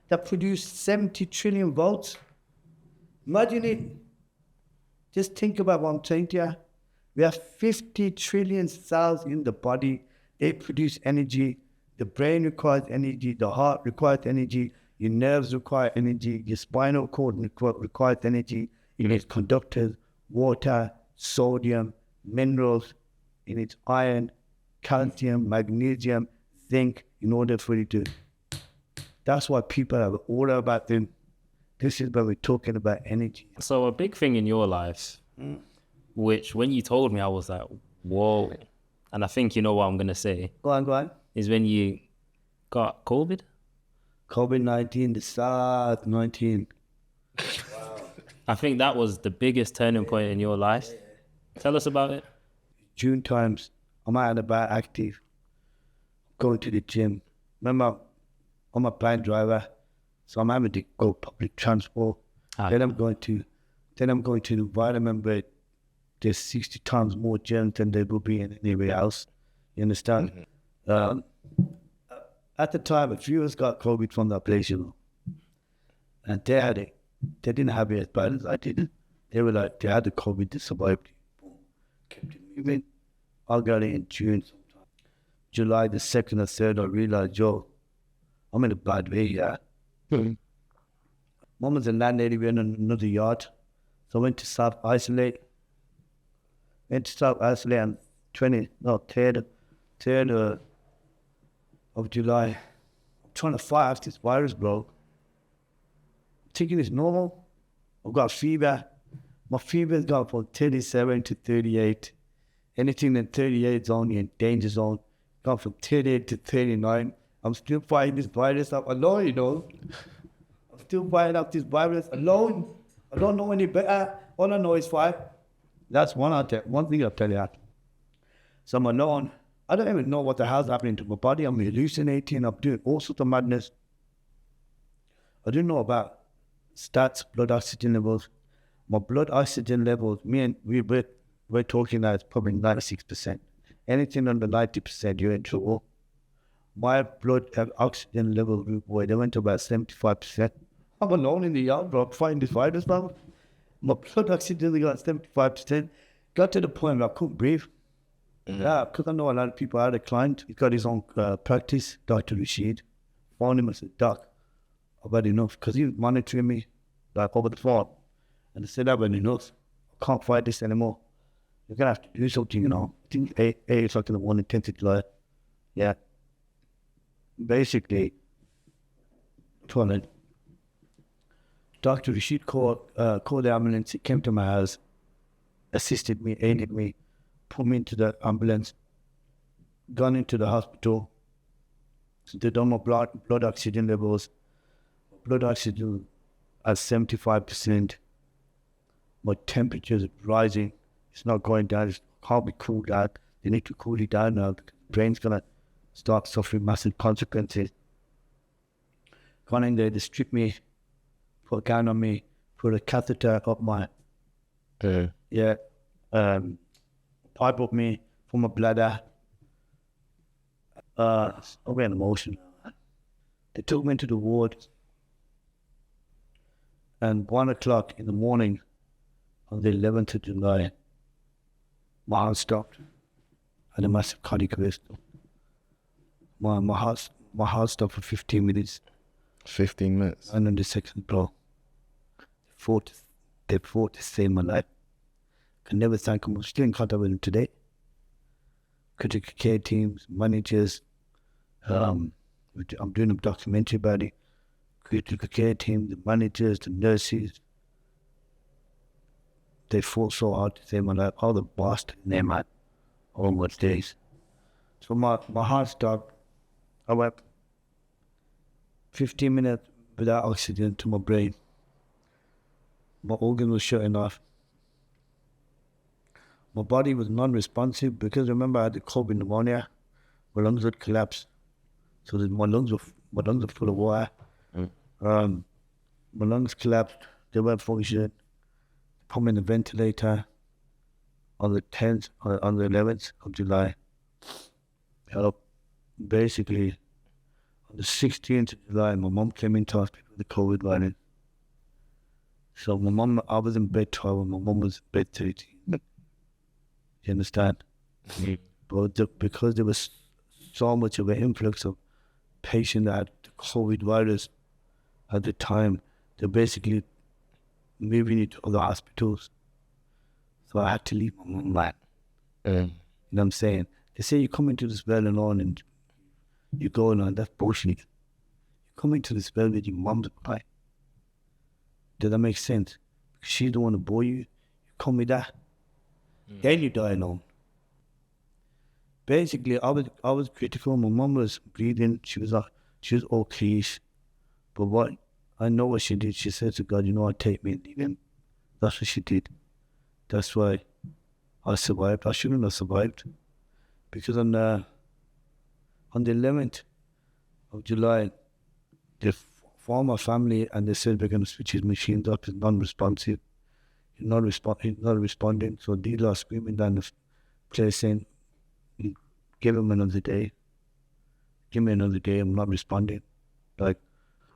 that produce 70 trillion volts. Imagine it. Just think about what I'm saying to you. We have 50 trillion cells in the body. They produce energy. The brain requires energy. The heart requires energy. Your nerves require energy. Your spinal cord requires energy. It needs conductors, water, sodium, minerals. It needs iron, calcium, magnesium, zinc in order for it to. That's why people are all about them. This is where we're talking about energy. So a big thing in your life, which when you told me, I was like, whoa. And I think you know what I'm going to say. Go on. Is when you got COVID? COVID-19, the SARS-19. Wow. I think that was the biggest turning point in your life. Tell us about it. June times, I'm out and about active, going to the gym. Remember, I'm a blind driver, so I'm having to go public transport. Then I'm going to an environment where there's 60 times more germs than there will be in anywhere else. You understand? At the time, a few of us got COVID from that place, and they had it. They didn't have it as bad as I did. They were like, they had the COVID, they survived it. Boom. Kept it moving. I got it in June sometime. July the 2nd or 3rd, I realized, I'm in a bad way, yeah. Mom was a landlady, we were in another yard. So I went to self-isolate. On 3rd of July. I'm trying to fight off this virus, bro. I'm thinking it's normal. I've got fever. My fever's gone from 37 to 38. Anything in 38 is only in danger zone. Gone from 38 to 39. I'm still fighting this virus up alone, I'm still fighting up this virus alone. I don't know any better. All I know is fight. That's one thing I'll tell you. So I'm alone. I don't even know what the hell's happening to my body. I'm hallucinating. I'm doing all sorts of madness. I don't know about stats, blood oxygen levels. My blood oxygen levels, we're talking that it's probably 96%. Anything under 90%, you're in trouble. My blood oxygen level, boy, they went to about 75%. I'm alone in the yard, bro, fighting this virus, bro. My blood oxygen got 75%. Got to the point where I couldn't breathe. Yeah, because I know a lot of people. I had a client, he got his own practice, Dr. Rashid. Phoned him and said, Doc, I've had enough, because he was monitoring me like over the phone. And I said, I've had enough. I can't fight this anymore. You're going to have to do something, you know. I think 8 o'clock in the morning, 10th of July. Yeah. Basically, toilet. Dr. Rashid called the ambulance. He came to my house, assisted me, aided me, put me into the ambulance, gone into the hospital. So they done my blood oxygen levels. Blood oxygen at 75%. My temperature is rising. It's not going down. It can't be cooled down. They need to cool it down now because the brain's going to start suffering massive consequences. Gone in there, they stripped me, put a gown on me, put a catheter up my, pipe up me for my bladder. I'm getting emotional. They took me into the ward, and 1 o'clock in the morning on the 11th of July, my heart stopped. I had a massive cardiac arrest. My heart stopped for 15 minutes. 15 minutes? And on the second blow. They fought to save my life. I can never thank them. I'm still in contact with them today. Critical care teams, managers. I'm doing a documentary about it. Critical care team, the managers, the nurses. They fought so hard to save my life. All the bastards in them had all my days. So my heart stopped. I went 15 minutes without oxygen to my brain. My organ was shutting off. My body was non-responsive because remember I had the COVID pneumonia. My lungs would collapse. So that my lungs were full of water. My lungs collapsed. They weren't functioning. Put me in the ventilator on the 10th, on the 11th of July. Basically, on the 16th of July, my mom came into hospital with the COVID-19. So I was in bed 12 and my mom was in bed 13. You understand? But because there was so much of an influx of patients that had the COVID virus at the time, they're basically moving it to other hospitals. So I had to leave my mom back. You know what I'm saying? They say you come into this well alone and you're going on, that's bullshit. You come into this well with your mom's pie. Does that make sense? She's the one to bore you. You come with that. Then you die alone. Basically, I was critical. My mom was breathing. She was okay. But I know what she did. She said to God, you know what, take me and leave him. That's what she did. That's why I survived. I shouldn't have survived. Because on the 11th of July, they formed my family and they said we're going to switch his machines up. He's non-responsive. He's not responding. So these are screaming down the place saying, give him another day. Give me another day. I'm not responding. Like,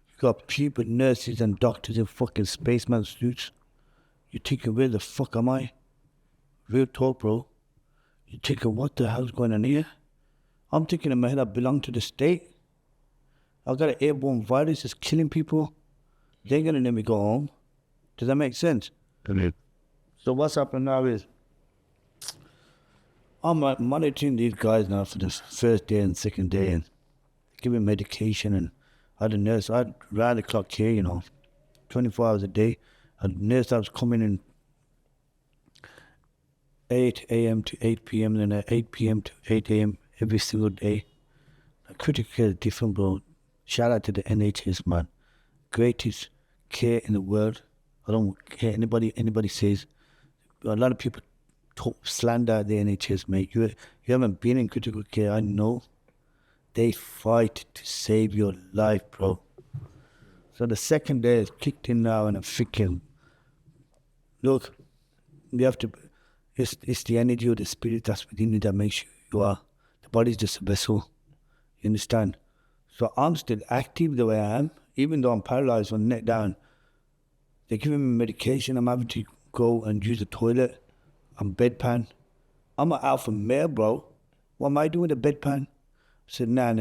you got people, nurses and doctors in fucking spaceman suits. You're thinking, where the fuck am I? Real talk, bro. You're thinking, what the hell's going on here? I'm thinking in my head, I belong to the state. I've got an airborne virus that's killing people. They ain't gonna let me go home. Does that make sense? So what's happening now is, I'm monitoring these guys now for the first day and second day and giving medication, and I had a nurse. I had round the clock care, 24 hours a day. I had a nurse that was coming in 8 a.m. to 8 p.m. and then 8 p.m. to 8 a.m. every single day. Critical care is different, bro. Shout out to the NHS, man. Greatest care in the world. I don't care anybody says. A lot of people slander the NHS, mate. You haven't been in critical care, I know. They fight to save your life, bro. So the second day is kicked in now and I'm thinking, look, you have to, it's the energy or the spirit that's within you that makes you are. The body's just a vessel. You understand? So I'm still active the way I am, even though I'm paralyzed from the neck down. They're giving me medication. I'm having to go and use the toilet. I'm bedpan. I'm an alpha male, bro. What am I doing with a bedpan? I said, nah.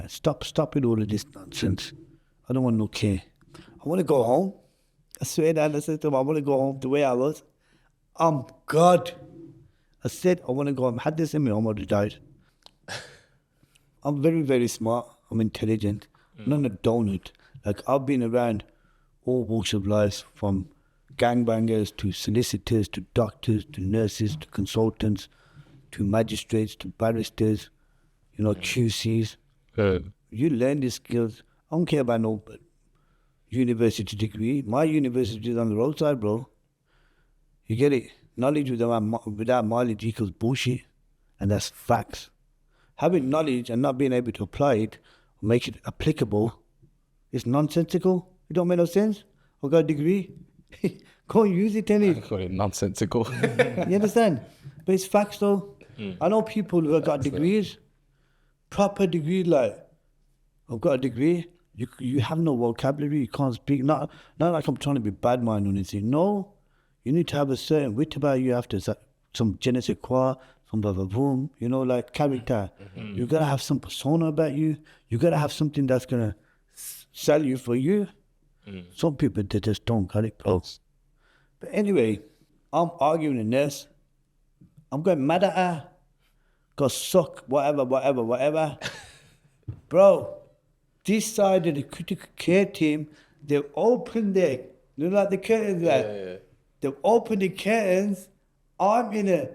Stop with all of this nonsense. I don't want no care. I want to go home. I swear that. I said to him, I want to go home the way I was. I'm God. I said, I want to go, I had this in me, I almost died. I'm very, very smart. I'm intelligent. I'm not a donut. Like, I've been around all walks of life, from gangbangers to solicitors to doctors to nurses to consultants to magistrates to barristers, you know, QCs. You learn these skills. I don't care about no university degree. My university is on the roadside, bro. You get it? Knowledge without mileage equals bullshit. And that's facts. Having knowledge and not being able to apply it, make it applicable, is nonsensical. It don't make no sense. I got a degree. Go and use it, tell I it. call it nonsensical. You understand? But it's facts though. I know people who have got degrees, proper degrees, like, I've got a degree. You have no vocabulary, you can't speak. Not like I'm trying to be bad mind or anything. No, you need to have a certain wit about you after some je ne sais quoi, some boom, you know, like character. You gotta have some persona about you. You gotta have something that's gonna sell you for you. Some people, they just don't got it, bro. But anyway, I'm arguing in this. I'm going mad at her. Go suck, whatever. Bro, this side of the critical care team, they've opened their, you know, like the curtains, like, they've opened the curtains. I'm in a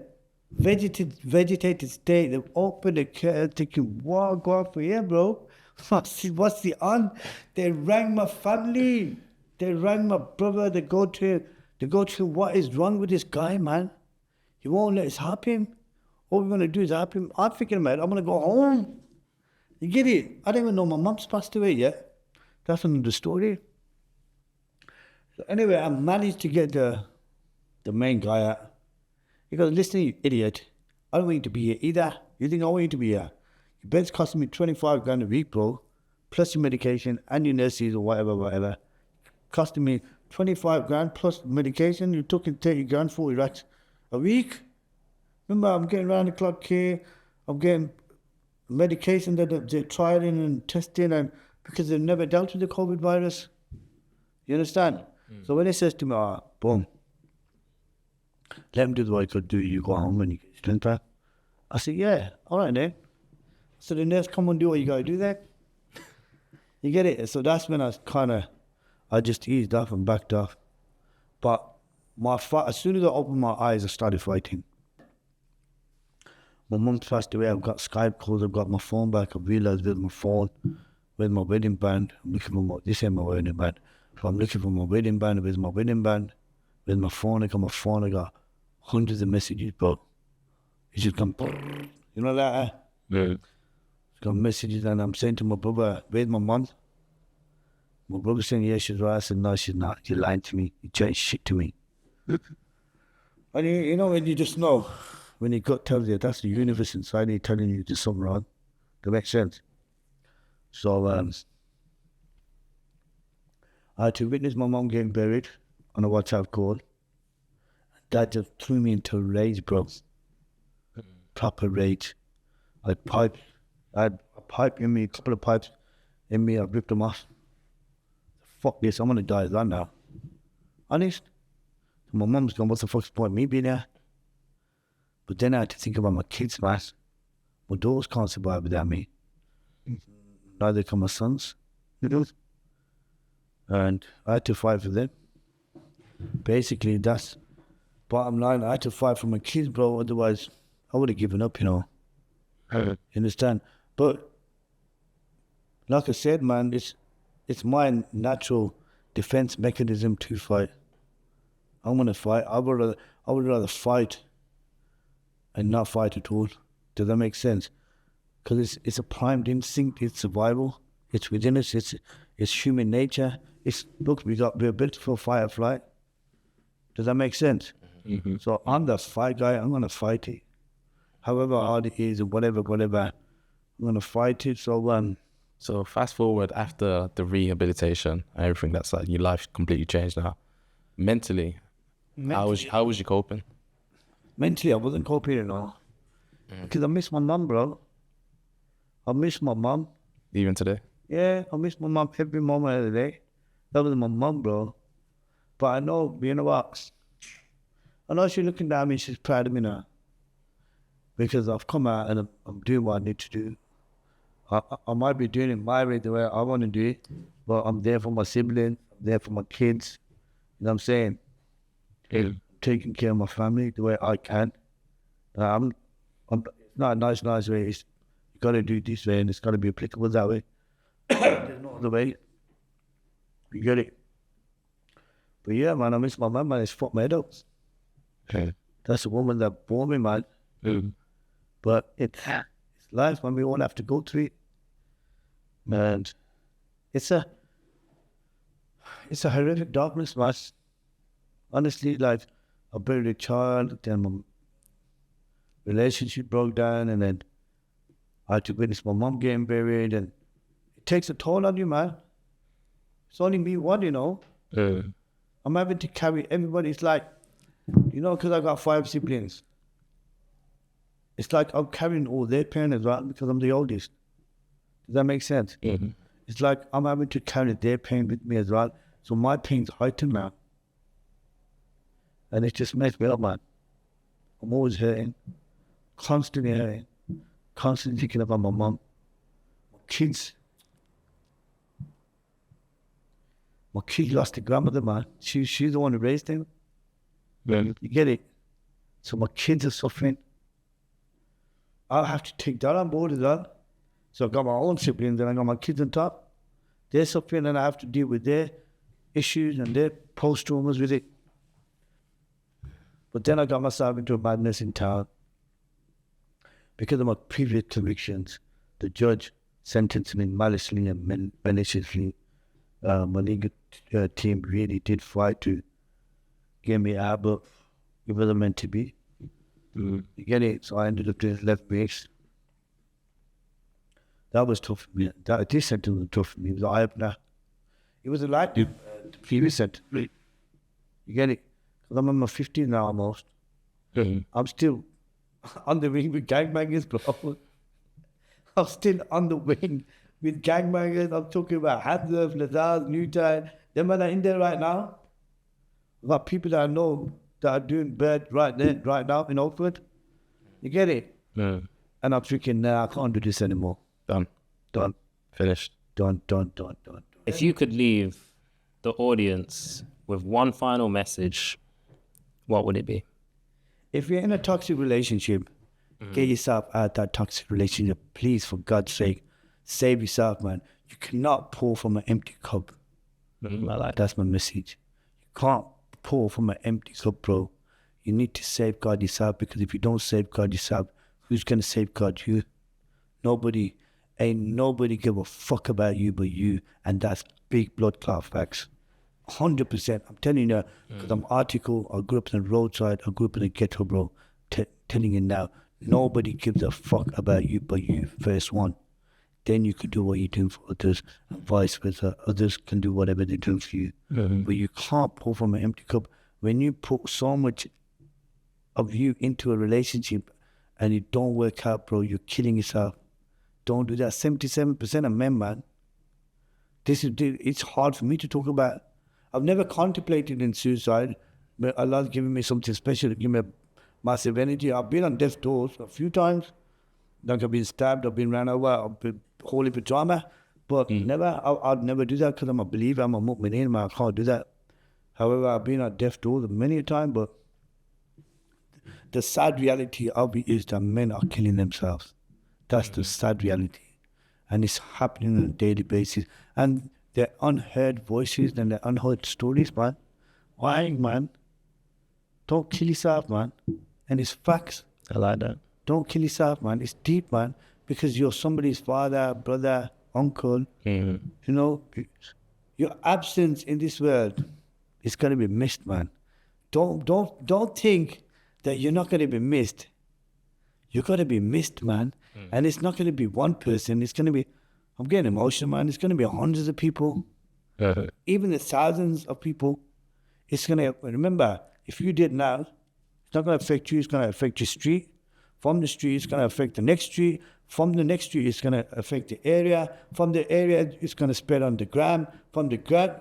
vegetated state. They've opened the curtains, thinking, wow, go on for here, bro. What's the on? They rang my family. They rang my brother. They go to what is wrong with this guy, man. He won't let us help him. All we're going to do is help him. I'm thinking about it. I'm going to go home. You get it? I don't even know my mum's passed away yet. That's another story. So anyway, I managed to get the main guy out. He goes, listen, you idiot. I don't want you to be here either. You think I want you to be here? Your bed's costing me 25 grand a week, bro. Plus your medication and your nurses or whatever. Costing me 25 grand plus medication. You're talking 30 grand, 40 racks a week. Remember, I'm getting round the clock here. I'm getting medication that they're trialing and testing, and because they've never dealt with the COVID virus. You understand? So when he says to me, boom, let him do the work he'll do, you go home and you get strength back. I said, yeah, all right then. So the nurse, come and do what you gotta do there. You get it? So that's when I just eased off and backed off. But as soon as I opened my eyes, I started fighting. My mum passed away. I've got Skype calls. I've got my phone back. I realised with my phone, with my wedding band. I'm looking for this ain't my wedding band. So I'm looking for my wedding band. With my wedding band, with my phone. I got hundreds of messages, bro. It's just gone, you know that? Yeah. It's got messages, and I'm saying to my brother, where's my mum? My brother's saying, yeah, she's right. I said, no, she's not. You're lying to me. You're chatting shit to me. And you know, when you just know, when your gut tells you, that's the universe inside you telling you there's something wrong. That makes sense. So I had to witness my mum getting buried on a WhatsApp call. That just threw me into a rage, bro. Proper rage. I had a pipe in me, a couple of pipes in me. I ripped them off. Fuck this, I'm gonna die as that now. Honest. My mum's gone, what's the fuck's point of me being here? But then I had to think about my kids, man. My daughters can't survive without me. Neither can my sons. You know? And I had to fight for them. Basically, that's bottom line. I had to fight for my kids, bro. Otherwise, I would have given up, you know. You understand? But like I said, man, it's my natural defense mechanism to fight. I'm gonna fight. I would rather fight and not fight at all. Does that make sense? Because it's a primed instinct. It's survival. It's within us. It's human nature. We're built for fight or flight. Does that make sense? Mm-hmm. So I'm the fight guy. I'm gonna fight it. However hard it is, or whatever. I'm gonna fight it. So fast forward after the rehabilitation and everything, that's like your life completely changed now. Mentally, how was you coping? Mentally, I wasn't coping at all. Because I miss my mum, bro. I miss my mum. Even today? Yeah, I miss my mum every moment of the day. That was my mum, bro. But I know, you know what? I know she's looking down at me, she's proud of me now. because I've come out and I'm doing what I need to do. I might be doing it my way, the way I want to do it, but I'm there for my siblings, I'm there for my kids. You know what I'm saying? Taking care of my family the way I can. It's not a nice way. It's, you got to do it this way, and it's got to be applicable that way. There's no other way. You get it? But yeah, man, I miss my mum, man. It's fucked my head up. That's the woman that bore me, man. But it's life, man. We all have to go through it. And it's a horrific darkness, man. Honestly, like, I buried a child, then my relationship broke down, and then I had to witness my mom getting buried, and it takes a toll on you, man. It's only me one, you know. I'm having to carry everybody. It's like, you know, because I got 5 siblings. It's like I'm carrying all their pain as well because I'm the oldest. Does that make sense? It's like I'm having to carry their pain with me as well. So my pain's heightened now. And it just makes me up, man. I'm always hurting. Constantly hurting. Constantly thinking about my mom. My kids. My kid lost a grandmother, man. She's the one who raised him. You get it? So my kids are suffering. I'll have to take that on board as well. So I got my own siblings and I got my kids on top. They're suffering and I have to deal with their issues and their post-traumas with it. But then I got myself into a madness in town. Because of my previous convictions, the judge sentenced me maliciously and maliciously. My legal team really did fight to get me out, but it wasn't meant to be. You get it? So I ended up doing 11 weeks. That was tough for me. This sentence was tough for me. It was an eye-opener. It was a light, the previous sentence. You get it? Because I'm in my 50s now almost. I'm still on the wing with gangbangers, bro. I'm still on the wing with gangbangers. I'm talking about Hadlef, Lazaz, Newtown. Them men are in there right now. I've got people that I know that are doing bad right there, right now in Oakland. You get it? And I'm thinking, nah, I can't do this anymore. Done. Finished. Done. If you could leave the audience with one final message, what would it be? If you're in a toxic relationship, get yourself out that toxic relationship. Please, for God's sake, save yourself, man. You cannot pour from an empty cup. That's my message. You can't pour from an empty cup, bro. You need to safeguard yourself, because if you don't safeguard yourself, who's going to safeguard you? Nobody. Ain't nobody give a fuck about you but you. And that's big blood clot facts. 100%. I'm telling you, because I'm article. I grew up in the roadside. I grew up in the ghetto, bro. Telling you now, nobody gives a fuck about you but you. First one. Then you can do what you do for others, and vice versa. Others can do whatever they do for you. But you can't pour from an empty cup. When you put so much of you into a relationship and it don't work out, bro, you're killing yourself. Don't do that. 77% of men, man. It's hard for me to talk about. I've never contemplated in suicide, but Allah's given me something special to give me a massive energy. I've been on death's doors a few times. Like I've been stabbed, I've been ran over, I've been holy pajama, but never, I'd never do that because I'm a believer, I'm a mu'mineen, man. I can't do that. However, I've been on death's doors many a time, but the sad reality of it is that men are killing themselves. That's the sad reality. And it's happening on a daily basis. And they're unheard voices and they're unheard stories, man. Why, man? Don't kill yourself, man. And it's facts. I like that. Don't kill yourself, man. It's deep, man. Because you're somebody's father, brother, uncle. You know, your absence in this world is going to be missed, man. Don't think that you're not going to be missed. You're going to be missed, man. And it's not going to be one person. It's going to be, I'm getting emotional, man. It's going to be hundreds of people. Even the thousands of people. It's going to, remember, if you did now, it's not going to affect you. It's going to affect your street. From the street, it's going to affect the next street. From the next street, it's going to affect the area. From the area, it's going to spread on the gram. From the gram,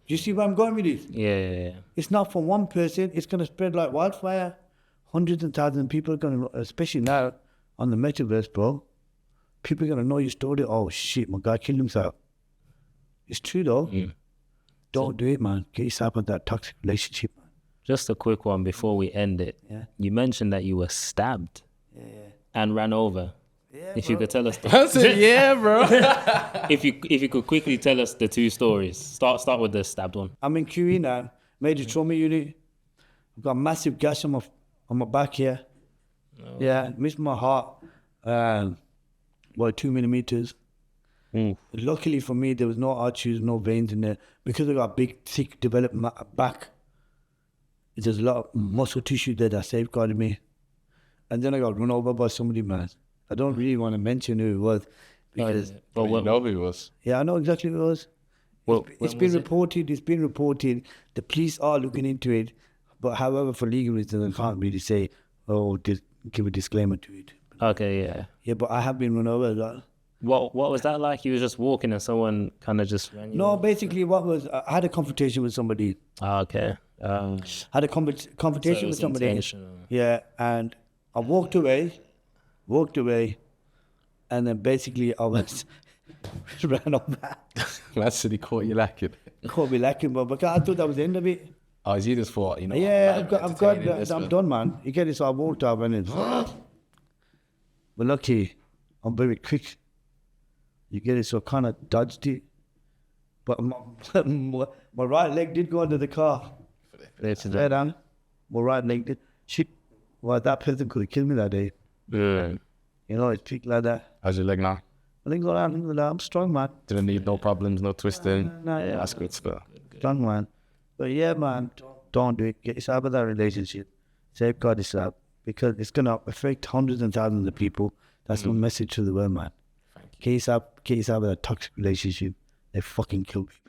you see where I'm going with this? Yeah. It's not from one person. It's going to spread like wildfire. hundreds and thousands of people are gonna, especially now on the metaverse, bro. People are gonna know your story. Oh shit, my guy killed himself. It's true though. Don't do it, man. Get yourself in that toxic relationship, man. Just a quick one before we end it. Yeah. You mentioned that you were stabbed and ran over. Yeah, If you could tell us, I said, yeah, bro. if you could quickly tell us the two stories. Start with the stabbed one. I'm in QE now, major trauma unit. I've got a massive gash on my back here. Yeah, missed my heart. 2 millimeters. Luckily for me, there was no arteries, no veins in there. Because I got big, thick, developed back, there's a lot of muscle tissue there that safeguarded me. And then I got run over by somebody, man. I don't really want to mention who it was. Because, But you know who he was. yeah, I know exactly who it was. Well, It's been reported. It's been reported. The police are looking into it. But however, for legal reasons, I can't really say, give a disclaimer to it. Okay, yeah. Yeah, but I have been run over as well. What was that like? You were just walking and someone kind of just ran you? No, basically, I had a confrontation with somebody. Okay. Had a confrontation with somebody. Intentional. Yeah, and I walked away, and then basically I was ran off back. That said he caught you lacking. Caught me lacking, but because I thought that was the end of it. Oh, you just thought, Yeah, I'm done, man. You get it, so I walked up and then, but lucky, I'm very quick. You get it, so I kind of dodged it. But my right leg did go under the car. Straight down. My right leg did. Shit, well, that person could have killed me that day. Yeah. You know, it's peak like that. How's your leg now? I think I'm strong, man. Didn't need no problems, no twisting. Yeah. That's good stuff. Strong, man. But yeah, man, don't do it. Get yourself out of that relationship. Safeguard yourself. Because it's going to affect hundreds and thousands of people. That's my message to the world, man. Get yourself out of that toxic relationship. They fucking kill people.